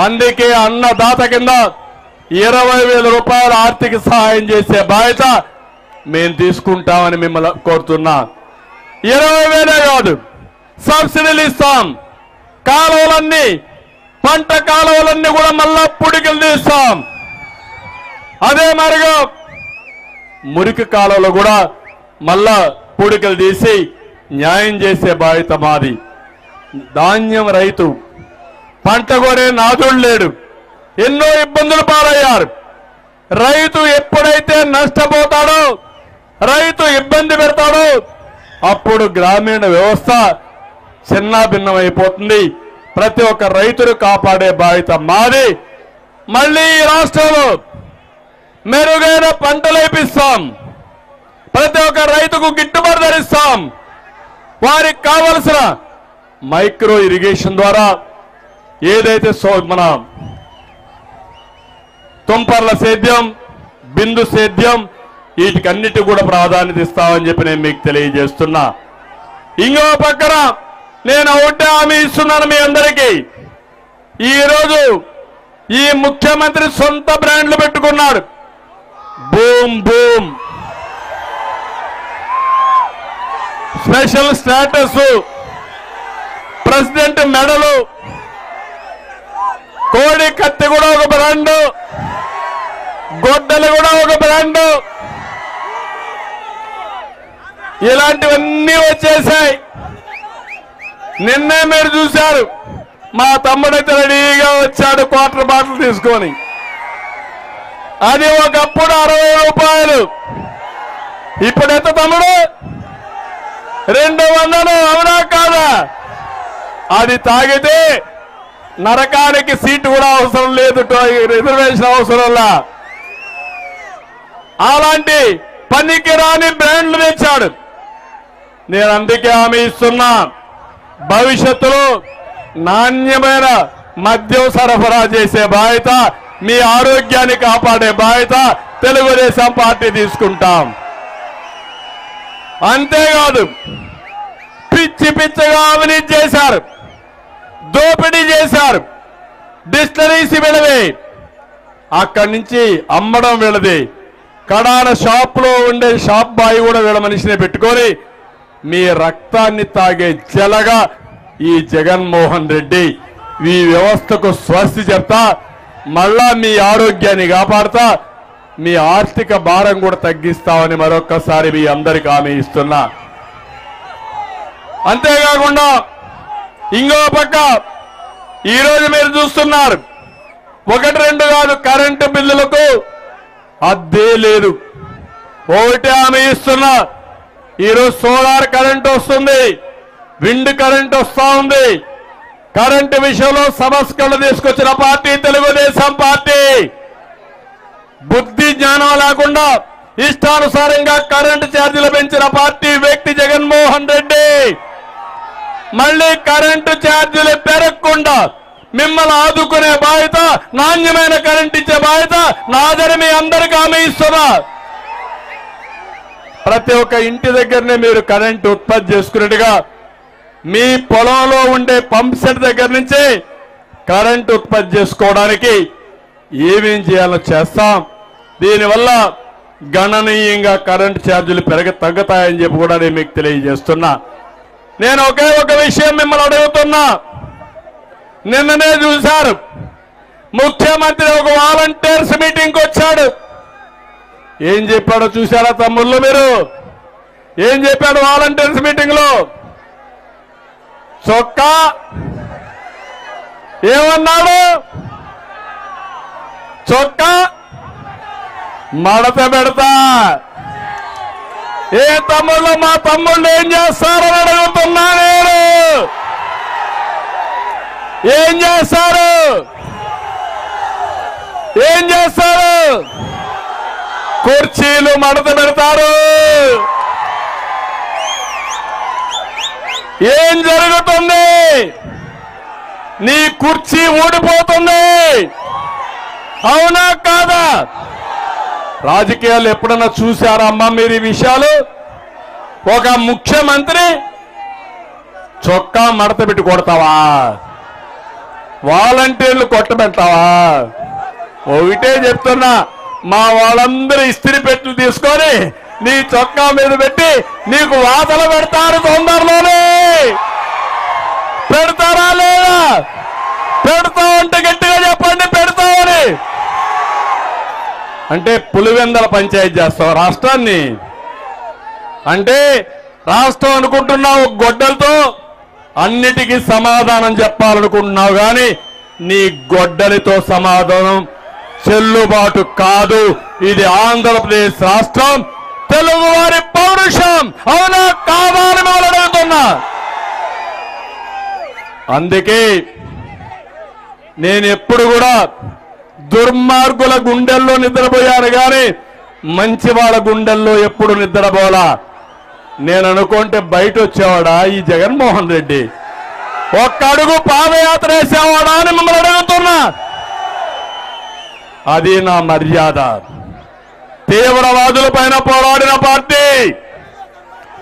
అందుకే అన్నదాత కింద 20,000 రూపాయల ఆర్థిక సహాయం చేసే బాధ్యత మేము తీసుకుంటామని మిమ్మల్ని కోరుతున్నా. 20,000 కాదు, సబ్సిడీలు ఇస్తాం. కాలువలన్నీ, పంట కాలువలన్నీ కూడా మళ్ళా పుడికలు తీస్తాం. అదే మరిగా మురికి కాలువలు కూడా మళ్ళా పూడికలు తీసి న్యాయం చేసే బాధ్యత మాది. ధాన్యం రైతు, పంట కొనే నాదుడు లేడు, ఎన్నో ఇబ్బందులు పాలయ్యారు. రైతు ఎప్పుడైతే నష్టపోతాడో, రైతు ఇబ్బంది పెడతాడో అప్పుడు గ్రామీణ వ్యవస్థ చిన్నాభిన్నమైపోతుంది. ప్రతి ఒక్క రైతును కాపాడే బాధ్యత మాది. మళ్ళీ ఈ రాష్ట్రంలో మెరుగైన పంటలు వేపిస్తాం. ప్రతి ఒక్క రైతుకు గిట్టుబాటు ధరిస్తాం. వారికి కావలసిన మైక్రో ఇరిగేషన్ ద్వారా ఏదైతే మన తుంపర్ల సేద్యం, బిందు సేద్యం, వీటికన్నిటి కూడా ప్రాధాన్యత ఇస్తామని చెప్పి నేను మీకు తెలియజేస్తున్నా. ఇంకో పక్కన నేను ఒకటే హామీ ఇస్తున్నాను మీ అందరికీ. ఈరోజు ఈ ముఖ్యమంత్రి సొంత బ్రాండ్లు పెట్టుకున్నాడు. Boom boom, special status, president మెడలు, కోడి కత్తి కూడా ఒక బ్రాండు, గొడ్డలు కూడా ఒక బ్రాండు, ఇలాంటివన్నీ వచ్చేసాయి. నిన్నే మీరు చూశారు, మా తమ్ముడైతే రెడీగా వచ్చాడు క్వార్టర్ బాటిల్ తీసుకొని. అది ఒకప్పుడు 60 రూపాయలు, ఇప్పుడు ఎంత తమ్ముడు? 200. అవునా కాదా? అది తాగితే నరకానికి సీటు కూడా అవసరం లేదు, రిజర్వేషన్ అవసరంలా. అలాంటి పనికి రాని బ్రాండ్లు తెచ్చాడు. నేను అందుకే హామీ ఇస్తున్నా, భవిష్యత్తులో నాణ్యమైన మద్యం సరఫరా చేసే బాధ్యత, మీ ఆరోగ్యాన్ని కాపాడే బాధ్యత తెలుగుదేశం పార్టీ తీసుకుంటాం. అంతేకాదు, పిచ్చి పిచ్చిగా అవినీతి చేశారు, దోపిడీ చేశారు. డిస్టరీస్ వీళ్ళది, అక్కడి నుంచి అమ్మడం వీళ్ళది. కడాన షాప్లో ఉండే షాప్ బాయ్ కూడా వీళ్ళ మనిషిని పెట్టుకొని మీ రక్తాన్ని తాగే జలగా ఈ జగన్మోహన్ రెడ్డి ఈ వ్యవస్థకు స్వస్తి చెప్తా, మళ్ళా మీ ఆరోగ్యాన్ని కాపాడుతా, మీ ఆర్థిక భారం కూడా తగ్గిస్తామని మరొక్కసారి మీ అందరికీ హామీ ఇస్తున్నా. అంతేకాకుండా ఇంకో పక్క ఈరోజు మీరు చూస్తున్నారు, 1-2 కాదు, కరెంటు బిల్లులకు అద్దే లేదు. ఒకటే హామీ ఇస్తున్నా, ఈరోజు సోలార్ కరెంట్ వస్తుంది, విండ్ కరెంట్ వస్తా ఉంది. కరెంటు విషయంలో సంస్కరణ తీసుకొచ్చిన పార్టీ తెలుగుదేశం పార్టీ. బుద్ధి జ్ఞానం లేకుండా ఇష్టానుసారంగా కరెంటు ఛార్జీలు పెంచిన పార్టీ వ్యక్తి జగన్మోహన్ రెడ్డి. మళ్ళీ కరెంటు ఛార్జీలు పెరగకుండా మిమ్మల్ని ఆదుకునే బాధ్యత, నాణ్యమైన కరెంట్ ఇచ్చే బాధ్యత నాదని మీ అందరికీ హామీ ఇస్తున్నా. ప్రతి ఒక్క ఇంటి దగ్గరనే మీరు కరెంటు ఉత్పత్తి చేసుకున్నట్టుగా మీ పొలంలో ఉండే పంప్ సెట్ దగ్గర నుంచి కరెంటు ఉత్పత్తి చేసుకోవడానికి ఏమేం చేయాలో చేస్తాం. దీనివల్ల గణనీయంగా కరెంటు ఛార్జీలు తగ్గుతాయని చెప్పి కూడా నేను మీకు తెలియజేస్తున్నా. నేను ఒకే ఒక విషయం మిమ్మల్ని అడుగుతున్నా. నిన్ననే చూశారు, ముఖ్యమంత్రి ఒక వాలంటీర్స్ మీటింగ్కి వచ్చాడు. ఏం చెప్పాడో చూశారా తమ్ముళ్ళు మీరు? ఏం చెప్పాడు వాలంటీర్స్ మీటింగ్ లో? చొక్కా ఏమన్నాడు? చొక్కా మడత పెడతా. ఏ తమ్ముళ్ళు, మా తమ్ముళ్ళు ఏం చేస్తారని అడుగుతున్నా నేను. ఏం చేస్తారు? ఏం చేస్తారు? కుర్చీలు మడత పెడతారు. ఏం జరుగుతుంది? నీ కుర్చీ ఊడిపోతుంది. అవునా కాదా? రాజకీయాలు ఎప్పుడన్నా చూశారా అమ్మా మీరు ఈ విషయాలు? ఒక ముఖ్యమంత్రి చొక్కా మడత పెట్టి కొడతావా? వాలంటీర్లు కొట్టబెడతావా? ఒకటే చెప్తున్నా, మా వాళ్ళందరూ ఇస్త్రీ పెట్టి తీసుకొని నీ చొక్కా మీద పెట్టి నీకు వాతలు పెడతారు తొందరలోనే. పెడతారా లేదా? పెడతామంటే గట్టిగా చెప్పండి, పెడతామని. అంటే పులివెందల పంచాయతీ చేస్తావు రాష్ట్రాన్ని? అంటే రాష్ట్రం అనుకుంటున్నావు గొడ్డలతో అన్నిటికీ సమాధానం చెప్పాలనుకుంటున్నావు, కానీ నీ గొడ్డలితో సమాధానం చెల్లుబాటు కాదు. ఇది ఆంధ్రప్రదేశ్ రాష్ట్రం, తెలుగువారి పౌరుషం. అవునా కాదా అని మనం అడుగుతున్నా. అందుకే నేను ఎప్పుడు కూడా దుర్మార్గుల గుండెల్లో నిద్రపోయాను, కానీ మంచి వాళ్ళ గుండెల్లో ఎప్పుడు నిద్రపోలా. నేను అనుకుంటే బయట వచ్చేవాడా ఈ జగన్మోహన్ రెడ్డి? ఒక్క అడుగు పాదయాత్ర వేసేవాడా అని మిమ్మల్ని అడుగుతున్నా. అది నా మర్యాద. తీవ్రవాదుల పైన పోరాడిన పార్టీ,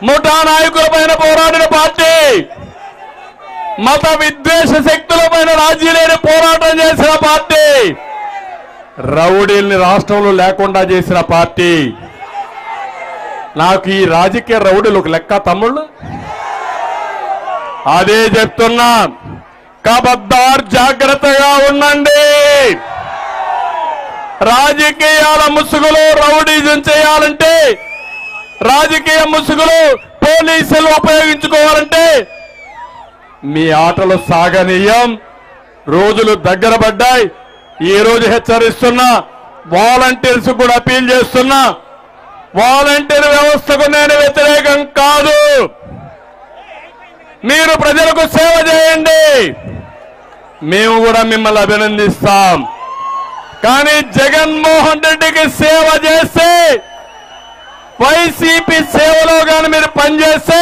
ముఠా నాయకుల పైన పోరాడిన పార్టీ, మత విద్వేష శక్తులపైన రాజీ లేని పోరాటం చేసిన పార్టీ, రౌడీల్ని రాష్ట్రంలో లేకుండా చేసిన పార్టీ. నాకు ఈ రాజకీయ రౌడీలు ఒక లెక్క తమ్ముళ్ళు. అదే చెప్తున్నా, కబద్దార్ జాగ్రత్తగా ఉండండి. రాజకీయాల ముసుగులో రౌడీజం చేయాలంటే, రాజకీయ ముసుగులో పోలీసులు ఉపయోగించుకోవాలంటే మీ ఆటలు సాగనీయం. రోజులు దగ్గర పడ్డాయి. ఈ రోజు హెచ్చరిస్తున్నా, వాలంటీర్స్ కూడా అపీల్ చేస్తున్నా, వాలంటీర్ వ్యవస్థకు నేను వ్యతిరేకం కాదు. మీరు ప్రజలకు సేవ చేయండి, మేము కూడా మిమ్మల్ని అభినందిస్తాం. కానీ జగన్మోహన్ రెడ్డికి సేవ చేస్తే, వైసీపీ సేవలో కానీ మీరు పనిచేస్తే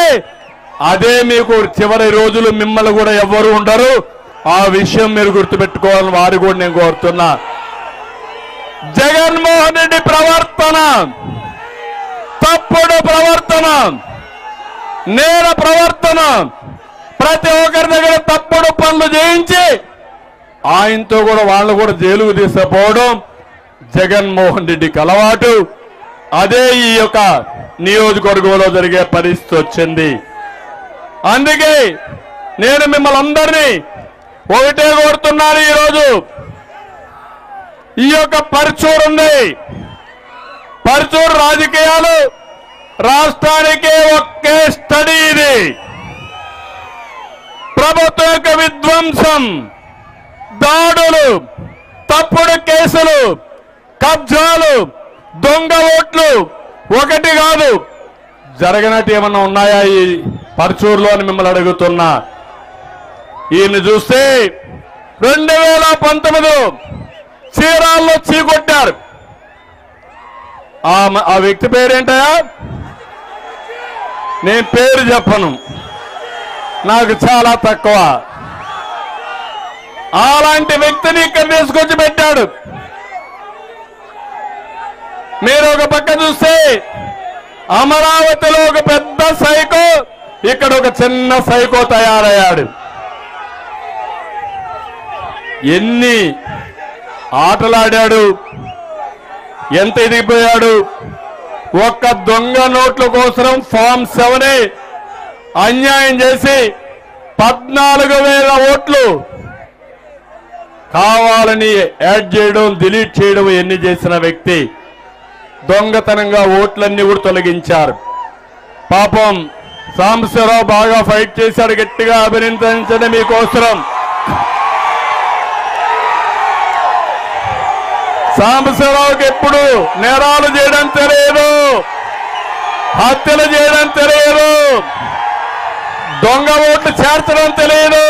అదే మీకు చివరి రోజులు మిమ్మల్ని కూడా ఎవ్వరు ఉండరు. ఆ విషయం మీరు గుర్తుపెట్టుకోవాలని వారు కూడా నేను కోరుతున్నా. జగన్మోహన్ రెడ్డి ప్రవర్తన తప్పుడు ప్రవర్తన, నేర ప్రవర్తన, ప్రతి ఒక్కరి దగ్గర తప్పుడు పనులు చేయించి ఆయనతో కూడా వాళ్ళు కూడా జైలుకు తీసుకుపోవడం జగన్మోహన్ రెడ్డికి అలవాటు. అదే ఈ యొక్క నియోజకవర్గంలో జరిగే పరిస్థితి వచ్చింది. అందుకే నేను మిమ్మల్ని అందరినీ ఒకటే కోరుతున్నాను. ఈరోజు ఈ యొక్క పర్చూరు ఉంది, పర్చూరు రాజకీయాలు రాష్ట్రానికే ఒకే స్టడీ. ఇది ప్రభుత్వం యొక్క విధ్వంసం, దాడులు, తప్పుడు కేసులు, కబ్జాలు, దొంగ ఓట్లు ఒకటి కాదు. జరగనట్టు ఏమన్నా ఉన్నాయా ఈ పర్చూరులో అని మిమ్మల్ని అడుగుతున్నా. ఈయన చూస్తే 2019 చీరాల్లో చీకొట్టారు. ఆ వ్యక్తి పేరేంటయా? నేను పేరు చెప్పను, నాకు చాలా తక్కువ. అలాంటి వ్యక్తిని ఇక్కడ తీసుకొచ్చి పెట్టాడు. మీరు ఒక పక్క చూస్తే అమరావతిలో ఒక పెద్ద సైకో, ఇక్కడ ఒక చిన్న సైకో తయారయ్యాడు. ఎన్ని ఆటలాడాడు, ఎంత ఎదిగిపోయాడు. ఒక్క దొంగ నోట్ల కోసం ఫామ్ 7 అన్యాయం చేసి 14,000 ఓట్లు కావాలని యాడ్ చేయడం, డిలీట్ చేయడం ఎన్ని చేసిన వ్యక్తి. దొంగతనంగా ఓట్లన్నీ కూడా తొలగించారు. పాపం సాంబశివరావు బాగా ఫైట్ చేశాడు. గట్టిగా అభినందించండి మీకోసం. సాంబశివరావుకి ఎప్పుడు నేరాలు చేయడం తెలియదు, హత్యలు చేయడం తెలియదు, దొంగ ఓట్లు చేర్చడం తెలియదు,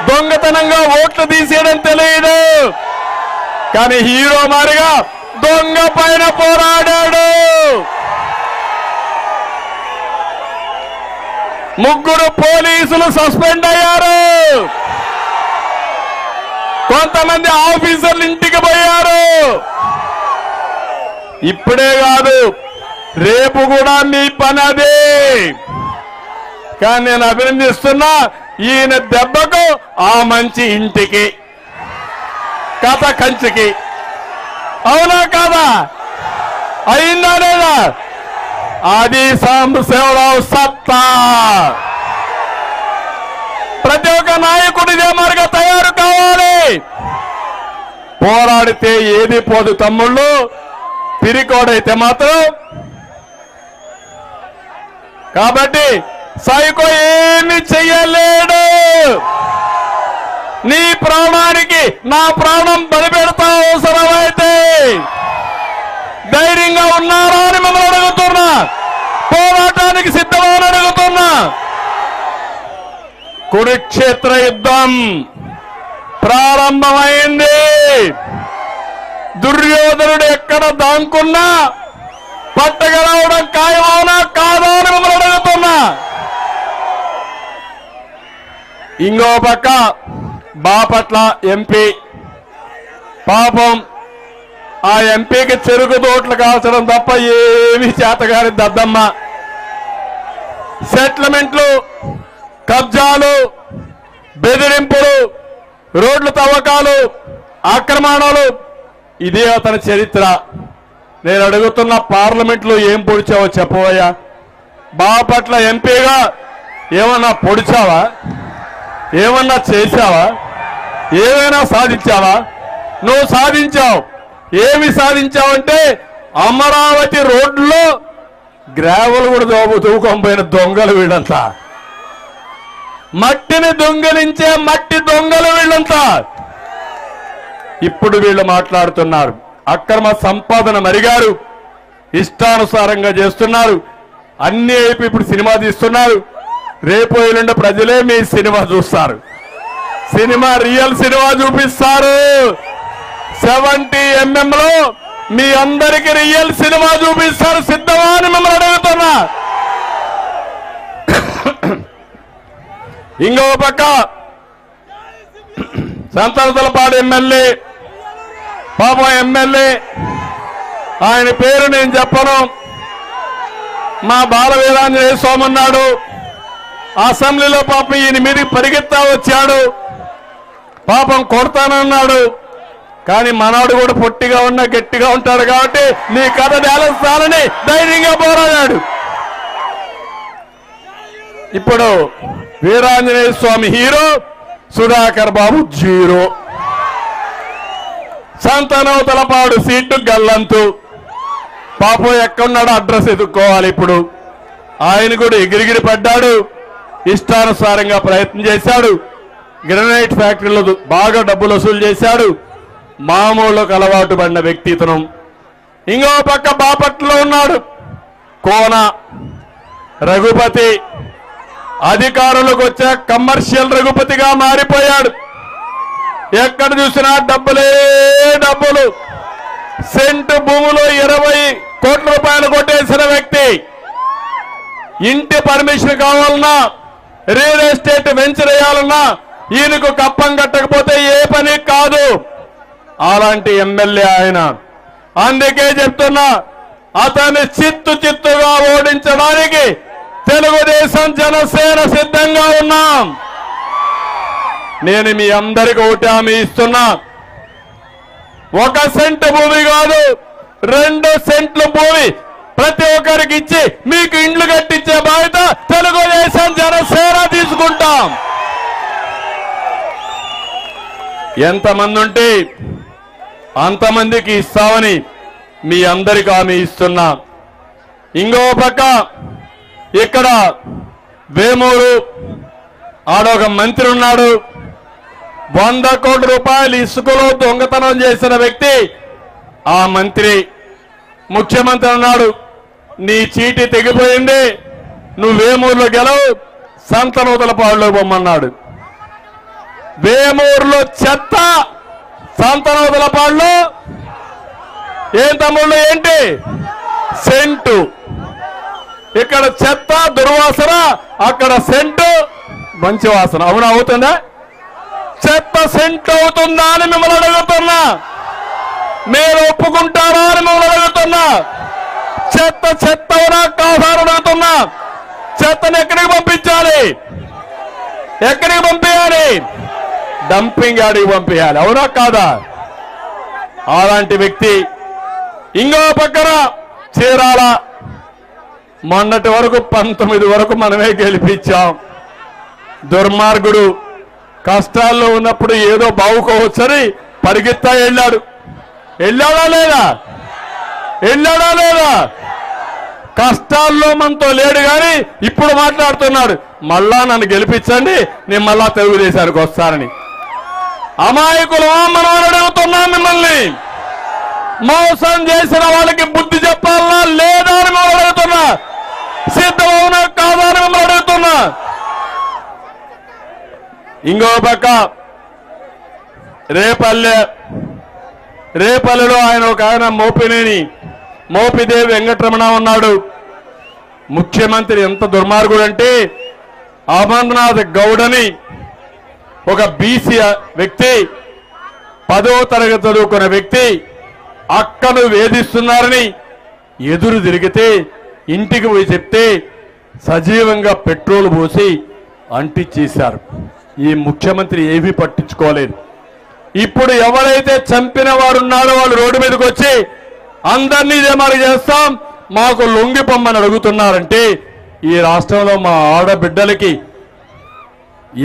దొంగతనంగా ఓట్లు తీసేయడం తెలియదు. కానీ హీరో మారిగా దొంగ పైన పోరాడాడు. 3 పోలీసులు సస్పెండ్ అయ్యారు. కొంతమంది ఆఫీసర్లు ఇంటికి పోయారు. ఇప్పుడే కాదు, రేపు కూడా మీ పని అదే. కానీ నేను అభినందిస్తున్నా, ఈయన దెబ్బకు ఆ మంచి ఇంటికి, కథ కంచికి. అవునా కాదా? అయిందా లేదా? అది సాంబశివరావు సత్తా. ప్రతి ఒక్క నాయకుడు ఇదే మాదిరిగా తయారు కావాలి. పోరాడితే ఏది పోదు తమ్ముళ్ళు, పిరికోడైతే మాత్రం. కాబట్టి సైకో ఏమి చెయ్యలేడు. నీ ప్రాణానికి నా ప్రాణం బలిపెడతా అవసరమైతే. ధైర్యంగా ఉన్నారా అని మిమ్మల్ని అడుగుతున్నా, పోరాటానికి సిద్ధమని అడుగుతున్నా. కురుక్షేత్ర యుద్ధం ప్రారంభమైంది. దుర్యోధనుడు ఎక్కడ దాంకున్నా పట్టగలవడం ఖాయమవునా కాదా అని మిమ్మల్ని అడుగుతున్నా. ఇంకో పక్క బాపట్ల ఎంపీ, పాపం ఆ ఎంపీకి చెరుకు తోటలు కాల్చడం తప్ప ఏమీ చేతగాని దద్దమ్మ. సెటిల్మెంట్లు, కబ్జాలు, బెదిరింపులు, రోడ్లు తవ్వకాలు, ఆక్రమణలు, ఇదే అతని చరిత్ర. నేను అడుగుతున్న పార్లమెంట్లో ఏం పొడిచావో చెప్పవయ్యా. బాపట్ల ఎంపీగా ఏమన్నా పొడిచావా? ఏమన్నా చేశావా? ఏమైనా సాధించావా? నువ్వు సాధించావు. ఏమి సాధించావంటే అమరావతి రోడ్లో గ్రావెల్ కూడా తూకొనిపోయిన దొంగలు వీళ్ళంతా, మట్టిని దొంగలించే మట్టి దొంగలు వీళ్ళంతా. ఇప్పుడు వీళ్ళు మాట్లాడుతున్నారు, అక్రమ సంపాదన మరిగారు, ఇష్టానుసారంగా చేస్తున్నారు, అన్ని అయిపోయి ఇప్పుడు సినిమా తీస్తున్నారు. రేపు ఎల్లుండి ప్రజలే మీ సినిమా చూస్తారు. సినిమా రియల్ సినిమా చూపిస్తారు. 70mm లో మీ అందరికి రియల్ సినిమా చూపిస్తారు. సిద్ధమా అని మిమ్మల్ని అడుగుతున్నా. ఇంకో పక్క సంతనతలపాడు ఎమ్మెల్యే, పాపం ఎమ్మెల్యే, ఆయన పేరు నేను చెప్పను, మా బాలవీరాంజనేయ స్వామి ఉన్నాడు. అసెంబ్లీలో పాపం ఈయన మీదకి పరిగెత్తా వచ్చాడు, పాపం కొడతానన్నాడు. కానీ మనవాడు కూడా పొట్టిగా ఉన్నా గట్టిగా ఉంటాడు కాబట్టి నీ కథ తేలుస్తానని ధైర్యంగా పోరాడాడు. ఇప్పుడు వీరాంజనేయ స్వామి హీరో, సుధాకర్ బాబు జీరో. సంతనవతలపాడు సీటు గల్లంతు. పాపం ఎక్కడున్నాడో అడ్రస్ ఎదుక్కోవాలి. ఇప్పుడు ఆయన కూడా ఎగిరిగిరి పడ్డాడు, ఇష్టానుసారంగా ప్రయత్నం చేశాడు. గ్రనైట్ ఫ్యాక్టరీలో బాగా డబ్బులు వసూలు చేశాడు. మామూలుకు అలవాటు పడిన వ్యక్తిత్వం. ఇంకో పక్క బాపట్లలో ఉన్నాడు కోన రఘుపతి. అధికారులకు వచ్చే కమర్షియల్ రఘుపతిగా మారిపోయాడు. ఎక్కడ చూసినా డబ్బులే డబ్బులు. సెంటు భూములో 20 కోట్ల రూపాయలు కొట్టేసిన వ్యక్తి. ఇంటి పర్మిషన్ కావాలన్నా, రియల్ ఎస్టేట్ వెంచర్ వేయాలన్నా ఈయనకు కప్పం కట్టకపోతే ఏ పని కాదు. అలాంటి ఎమ్మెల్యే ఆయన. అందుకే చెప్తున్నా, అతన్ని చిత్తుగా ఓడించడానికి తెలుగుదేశం జనసేన సిద్ధంగా ఉన్నాం. నేను మీ అందరికీ ఒకటి హామీ ఇస్తున్నా, 1 సెంటు భూమి కాదు, 2 సెంట్ల భూమి ప్రతి ఒక్కరికి ఇచ్చి మీకు ఇండ్లు కట్టించే బాధ్యత తెలుగుదేశం జనసేన తీసుకుంటాం. ఎంతమంది ఉంటే అంతమందికి ఇస్తామని మీ అందరికీ హామీ ఇస్తున్నా. ఇంకో పక్క ఇక్కడ వేమూరు ఆడొక మంత్రి ఉన్నాడు. 100 కోట్ల రూపాయలు ఇసుకలో దొంగతనం చేసిన వ్యక్తి ఆ మంత్రి. ముఖ్యమంత్రి అన్నాడు, నీ చీటీ తెగిపోయింది, నువ్వు వేమూరులో గెలవు, సంతనూతలపాడులో పొమ్మన్నాడు. వేమూరులో చెత్త, సంతనూతలపాడులో ఏం తమ్ముళ్ళు ఏంటి సెంటు. ఇక్కడ చెత్త దుర్వాసన, అక్కడ సెంటు మంచి వాసన. అవునా? అవుతుందా? చెత్త సెంటు అవుతుందా అని మిమ్మల్ని అడుగుతున్నా. మీరు ఒప్పుకుంటారా అని మిమ్మల్ని అడుగుతున్నా. చెత్త చెత్త అవునా కాదా అని అడుగుతున్నా. చెత్తను ఎక్కడికి పంపించాలి? ఎక్కడికి పంపించాలి? డంపింగ్ యార్డ్కి పంపించాలి. అవునా కాదా? అలాంటి వ్యక్తి. ఇంకో పక్కన చీరాల, మొన్నటి వరకు 19 వరకు మనమే గెలిపించాం. దుర్మార్గుడు కష్టాల్లో ఉన్నప్పుడు ఏదో బావుకోవచ్చని పరిగెత్తా వెళ్ళాడు. వెళ్ళాడా లేదా? వెళ్ళాడా లేదా? కష్టాల్లో మనతో లేడు కానీ ఇప్పుడు మాట్లాడుతున్నాడు, మళ్ళా నన్ను గెలిపించండి, నేను మళ్ళా తెలుగుదేశానికి వస్తానని. అమాయకులు మనం అడుగుతున్నాం మిమ్మల్ని. మోసం చేసిన వాళ్ళకి బుద్ధి చెప్పాలనా లేదా అని మేము అడుగుతున్నా. సిద్ధమవునా కాదా అని మేము అడుగుతున్నా. ఇంకో పక్క రేపల్లెలో ఆయన మోపిదేవి వెంకటరమణ ఉన్నాడు. ముఖ్యమంత్రి ఎంత దుర్మార్గుడు అంటే, అమర్నాథ్ గౌడని ఒక బీసీ వ్యక్తి, 10వ తరగతి చదువుకున్న వ్యక్తి అక్కను వేధిస్తున్నారని ఎదురు తిరిగితే ఇంటికి పోయి చెప్తే సజీవంగా పెట్రోల్ పోసి అంటించేశారు. ఈ ముఖ్యమంత్రి ఏమీ పట్టించుకోలేదు. ఇప్పుడు ఎవరైతే చంపిన వారు ఉన్నారో వాళ్ళు రోడ్డు మీదకి వచ్చి అందరినీ ఇదే మరి చేస్తాం, మాకు లొంగిపోమ్మని అడుగుతున్నారంటే ఈ రాష్ట్రంలో మా ఆడబిడ్డలకి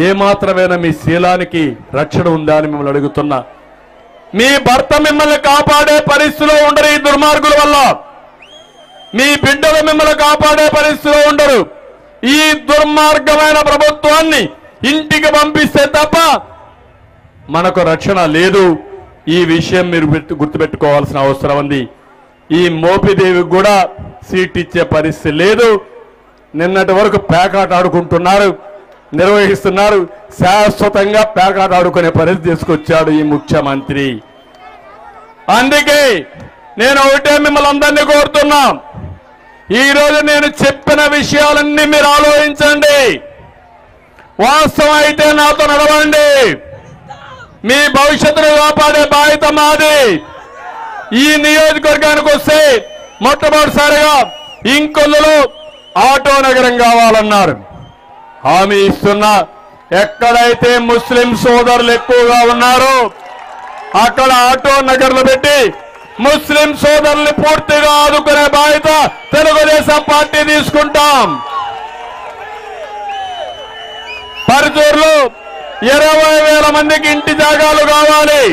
ఏమాత్రమైనా మీ శీలానికి రక్షణ ఉందా అని మిమ్మల్ని అడుగుతున్నా. మీ భర్త మిమ్మల్ని కాపాడే పరిస్థితిలో ఉండరు ఈ దుర్మార్గుల వల్ల. మీ బిడ్డలు మిమ్మల్ని కాపాడే పరిస్థితిలో ఉండరు. ఈ దుర్మార్గమైన ప్రభుత్వాన్ని ఇంటికి పంపిస్తే తప్ప మనకు రక్షణ లేదు. ఈ విషయం మీరు గుర్తుపెట్టుకోవాల్సిన అవసరం ఉంది. ఈ మోపిదేవికి కూడా సీట్ ఇచ్చే పరిస్థితి లేదు. నిన్నటి వరకు పేకాట ఆడుకుంటున్నారు, నిర్వహిస్తున్నారు. శాశ్వతంగా పేకాట ఆడుకునే పరిస్థితి తీసుకొచ్చాడు ఈ ముఖ్యమంత్రి. అందుకే నేను ఒకటే మిమ్మల్ని అందరినీ కోరుతున్నా, ఈరోజు నేను చెప్పిన విషయాలన్నీ మీరు ఆలోచించండి. వాస్తవం అయితే నాతో నడవండి. మీ భవిష్యత్తును కాపాడే బాధ్యత మాది. ఈ నియోజకవర్గానికి వస్తే మొట్టమొదటిసారిగా ఇంకొల్లులో ఆటో నగరం కావాలన్నారు. హామీ ఇస్తున్నా, ఎక్కడైతే ముస్లిం సోదరులు ఎక్కువగా ఉన్నారో అక్కడ ఆటో నగర్లు పెట్టి ముస్లిం సోదరుల్ని పూర్తిగా ఆదుకునే బాధ్యత తెలుగుదేశం పార్టీ తీసుకుంటాం. పరుచూరులో 20,000 మందికి ఇంటి జాగాలు కావాలి.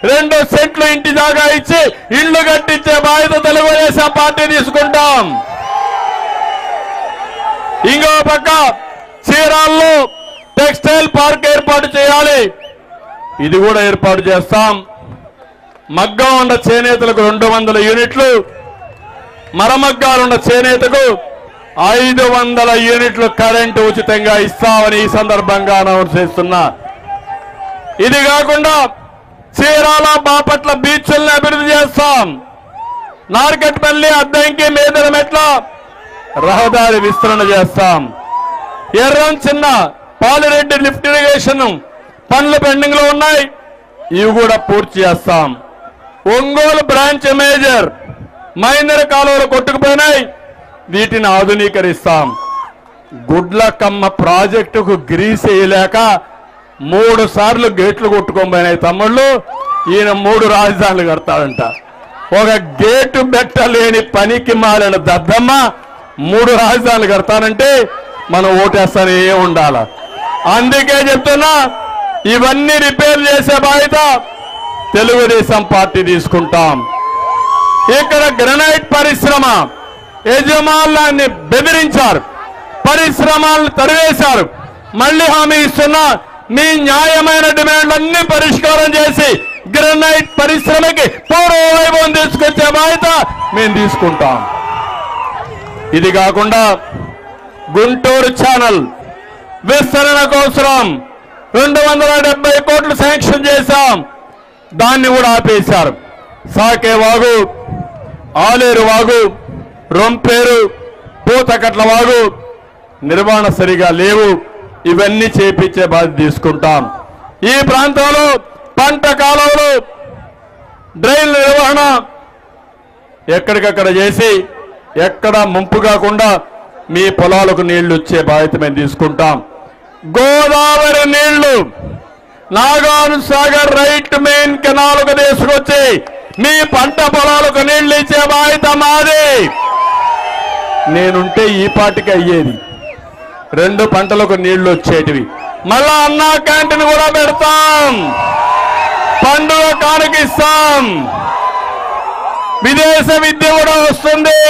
2 సెంట్లు ఇంటి జాగా ఇచ్చి ఇళ్లు కట్టించే బాధ్యత తెలుగుదేశం పార్టీ తీసుకుంటాం. ఇంకో పక్క చీరాల్లో టెక్స్టైల్ పార్క్ ఏర్పాటు చేయాలి. ఇది కూడా ఏర్పాటు చేస్తాం. మగ్గం ఉన్న చేనేతలకు 200 యూనిట్లు, మరమగ్గాలున్న చేనేతకు 500 యూనిట్లు కరెంటు ఉచితంగా ఇస్తామని ఈ సందర్భంగా అనౌన్స్ చేస్తున్నా. ఇది కాకుండా చీరాల బాపట్ల బీచ్లను అభివృద్ధి చేస్తాం. నార్కట్పల్లి అద్దంకి మేదల మెట్ల రహదారి విస్తరణ చేస్తాం. ఎర్రం చిన్న పాలిరెడ్డి లిఫ్ట్ ఇరిగేషన్ పనులు పెండింగ్ లో ఉన్నాయి, ఇవి కూడా పూర్తి చేస్తాం. ఒంగోలు బ్రాంచ్ మేజర్ మైనర్ కాలువలు కొట్టుకుపోయినాయి, వీటిని ఆధునీకరిస్తాం. గుడ్లకమ్మ ప్రాజెక్టుకు గ్రీస్ వేయలేక 3 సార్లు గేట్లు కొట్టుకోబోయినాయి తమ్ముళ్ళు. ఈయన 3 రాజధానులు కడతాడంట. ఒక గేటు పెట్టలేని పనికి మారిన దద్దమ్మ 3 రాజధానులు కడతానంటే మనం ఓటేస్తానే ఉండాల. అందుకే చెప్తున్నా, ఇవన్నీ రిపేర్ చేసే బాధ్యత తెలుగుదేశం పార్టీ తీసుకుంటాం. ఇక్కడ గ్రనైట్ పరిశ్రమ యజమానులాన్ని బెదిరించారు, పరిశ్రమలను తరివేశారు. మళ్ళీ హామీ ఇస్తున్నా, మీ న్యాయమైన డిమాండ్లన్నీ పరిష్కారం చేసి గ్రనైట్ పరిశ్రమకి పూర్వవైభవం తీసుకొచ్చే బాధ్యత మేము తీసుకుంటాం. ఇది కాకుండా గుంటూరు ఛానల్ విస్తరణ కోసం 270 కోట్లు శాంక్షన్ చేశాం, దాన్ని కూడా ఆపేశారు. సాకే వాగు, ఆలేరు వాగు, రొంపేరు, పూతకట్ల వాగు నిర్వహణ సరిగా లేవు, ఇవన్నీ చేపించే బాధ్యత తీసుకుంటాం. ఈ ప్రాంతంలో పంట కాలంలో డ్రైన్ నిర్వహణ ఎక్కడికక్కడ చేసి ఎక్కడ ముంపు కాకుండా మీ పొలాలకు నీళ్లు వచ్చే బాధ్యత మేము తీసుకుంటాం. గోదావరి నీళ్లు నాగార్జున సాగర్ రైట్ మెయిన్ కెనాల్కు తీసుకొచ్చి మీ పంట పొలాలకు నీళ్లు ఇచ్చే బాధ్యత మాది. నేనుంటే ఈ పాటికి అయ్యేది, 2 పంటలకు నీళ్లు వచ్చేటివి. మళ్ళా అన్నా క్యాంటీన్ కూడా పెడతాం, పండుగ కానుకిస్తాం, విదేశ విద్య కూడా వస్తుంది.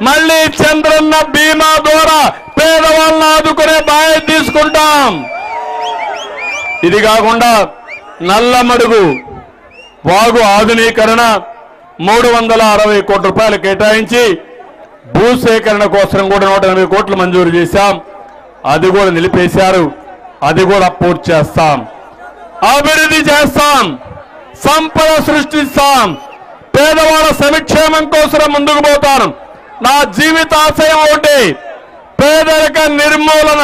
మళ్ళీ చంద్రన్న బీమా ద్వారా పేదవాళ్ళని ఆదుకునే బాధ్యత తీసుకుంటాం. ఇది కాకుండా నల్లమడుగు వాగు ఆధునీకరణ 360 కోట్ల రూపాయలు కేటాయించి భూసేకరణ కోసం కూడా 180 కోట్లు మంజూరు చేశాం. అది కూడా నిలిపేశారు, అది కూడా పూర్తి చేస్తాం. అభివృద్ధి చేస్తాం, సంపద సృష్టిస్తాం, పేదవాళ్ళ సంక్షేమం కోసం ముందుకు పోతాను. నా జీవితాశయం ఒకటి, పేదరిక నిర్మూలన.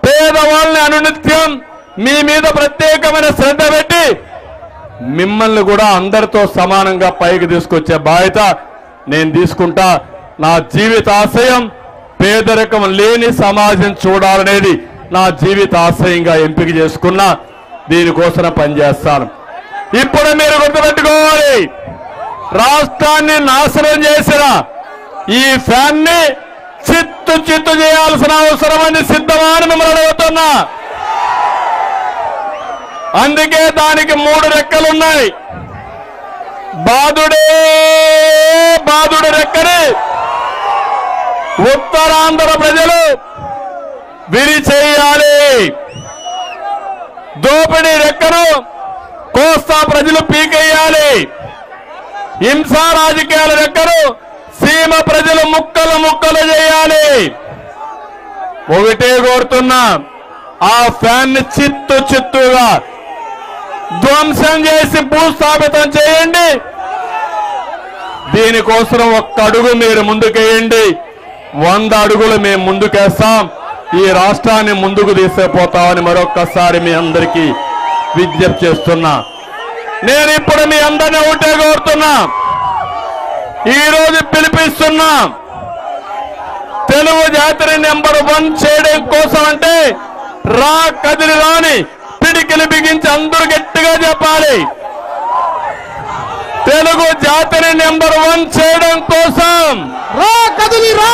పేదవాళ్ళని అనునిత్యం మీ మీద ప్రత్యేకమైన శ్రద్ధ పెట్టి మిమ్మల్ని కూడా అందరితో సమానంగా పైకి తీసుకొచ్చే బాధ్యత నేను తీసుకుంటా. నా జీవితాశయం పేదరికం లేని సమాజం చూడాలనేది నా జీవిత ఆశయంగా ఎంపిక చేసుకున్నా. దీనికోసం పనిచేస్తాను. ఇప్పుడు మీరు గుర్తుపెట్టుకోవాలి, రాష్ట్రాన్ని నాశనం చేసిన ఈ ఫ్యాన్ ని చిత్తు చిత్తు చేయాల్సిన అవసరం అని సిద్ధమా అని మిమ్మల్ని అడుగుతున్నా. అందుకే దానికి 3 రెక్కలున్నాయి. బాధుడే బాధుడు రెక్కని ఉత్తరాంధ్ర ప్రజలు విరిచేయాలి. దోపిడీ రెక్కను కోస్తా ప్రజలు పీకేయాలి. హింసా రాజకీయాల రెక్కను సీమ ప్రజలు ముక్కలు ముక్కలు చేయాలి. ఒకటే కోరుతున్నా, ఆ ఫ్యాన్ ని చిత్తు చిత్తుగా ధ్వంసం చేసి భూస్థాపితం చేయండి. దీనికోసం 1 అడుగు మీరు ముందుకేయండి, 100 అడుగులు మేము ముందుకేస్తాం. ఈ రాష్ట్రాన్ని ముందుకు తీసుకుపోతామని మరొక్కసారి మీ అందరికీ విజ్ఞప్తి చేస్తున్నా. నేను ఇప్పుడు మీ అందరినీ ఒకటే కోరుతున్నా, ఈరోజు పిలిపిస్తున్నా, తెలుగు జాతిని నెంబర్ 1 చేయడం కోసం అంటే రా కదిలి రాని పిడికిలి బిగించి అందరూ గట్టిగా చెప్పాలి. తెలుగు జాతిని నెంబర్ 1 చేయడం కోసం రా కదిలి రా,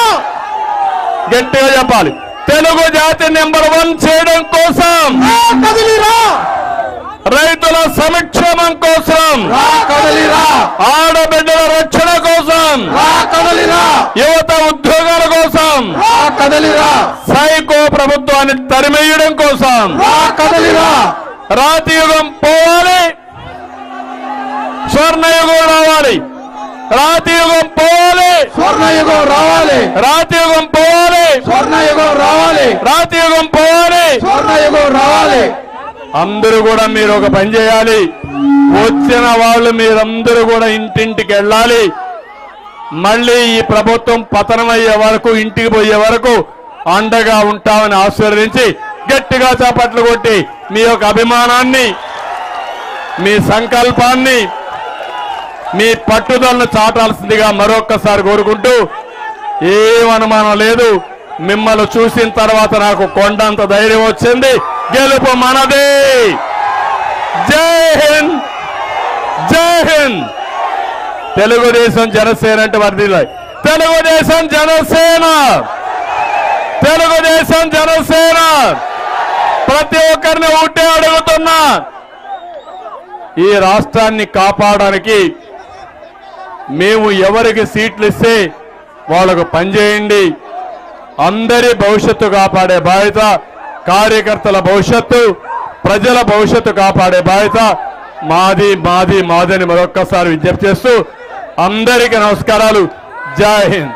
గట్టిగా చెప్పాలి. తెలుగు జాతి నెంబర్ 1 చేయడం కోసం రా కదిలి రా, రైతుల సంక్షేమం కోసం రా కదిలి రా, ఆడబిడ్డల రక్షణ కోసం రా కదిలి రా, యువత ఉద్యోగాల కోసం రా కదిలి రా, సైకో ప్రభుత్వాన్ని తరిమేయడం కోసం రా కదిలి రా, రాతియుగం పోవాలి, స్వర్ణయుగం రావాలి. రాతియుగం పోవాలి, స్వర్ణయుగం రావాలి, రాతియుగం పోవాలి, స్వర్ణయుగం రావాలి, రాతియుగం పోవాలి. స్వర్ణయుగం రావాలి. అందరూ కూడా మీరు ఒక పని చేయాలి. వచ్చిన వాళ్ళు మీరందరూ కూడా ఇంటింటికి వెళ్ళాలి. మళ్ళీ ఈ ప్రభుత్వం పతనమయ్యే వరకు, ఇంటికి పోయే వరకు అండగా ఉంటామని ఆశీర్వదించి గట్టిగా చప్పట్లు కొట్టి మీ యొక్క అభిమానాన్ని, మీ సంకల్పాన్ని, మీ పట్టుదలను చాటాల్సిందిగా మరొక్కసారి కోరుకుంటూ, ఏం అనుమానం లేదు, మిమ్మల్ని చూసిన తర్వాత నాకు కొండంత ధైర్యం వచ్చింది. గెలుపు మనదే. జై హింద్, జై హింద్. తెలుగుదేశం జనసేన అంటే వర్ధిల్లాలి. తెలుగుదేశం జనసేన, తెలుగుదేశం జనసేన. ప్రతి ఒక్కరిని ఒకటే అడుగుతున్నా, ఈ రాష్ట్రాన్ని కాపాడడానికి మేము ఎవరికి సీట్లు ఇస్తే వాళ్ళకు పనిచేయండి. అందరి భవిష్యత్తు కాపాడే బాధ్యత, కార్యకర్తల భవిష్యత్తు, ప్రజల భవిష్యత్తు కాపాడే బాధ్యత మాది మాది మాది అని మరొక్కసారి విజ్ఞప్తి చేస్తూ అందరికీ నమస్కారాలు. జై హింద్.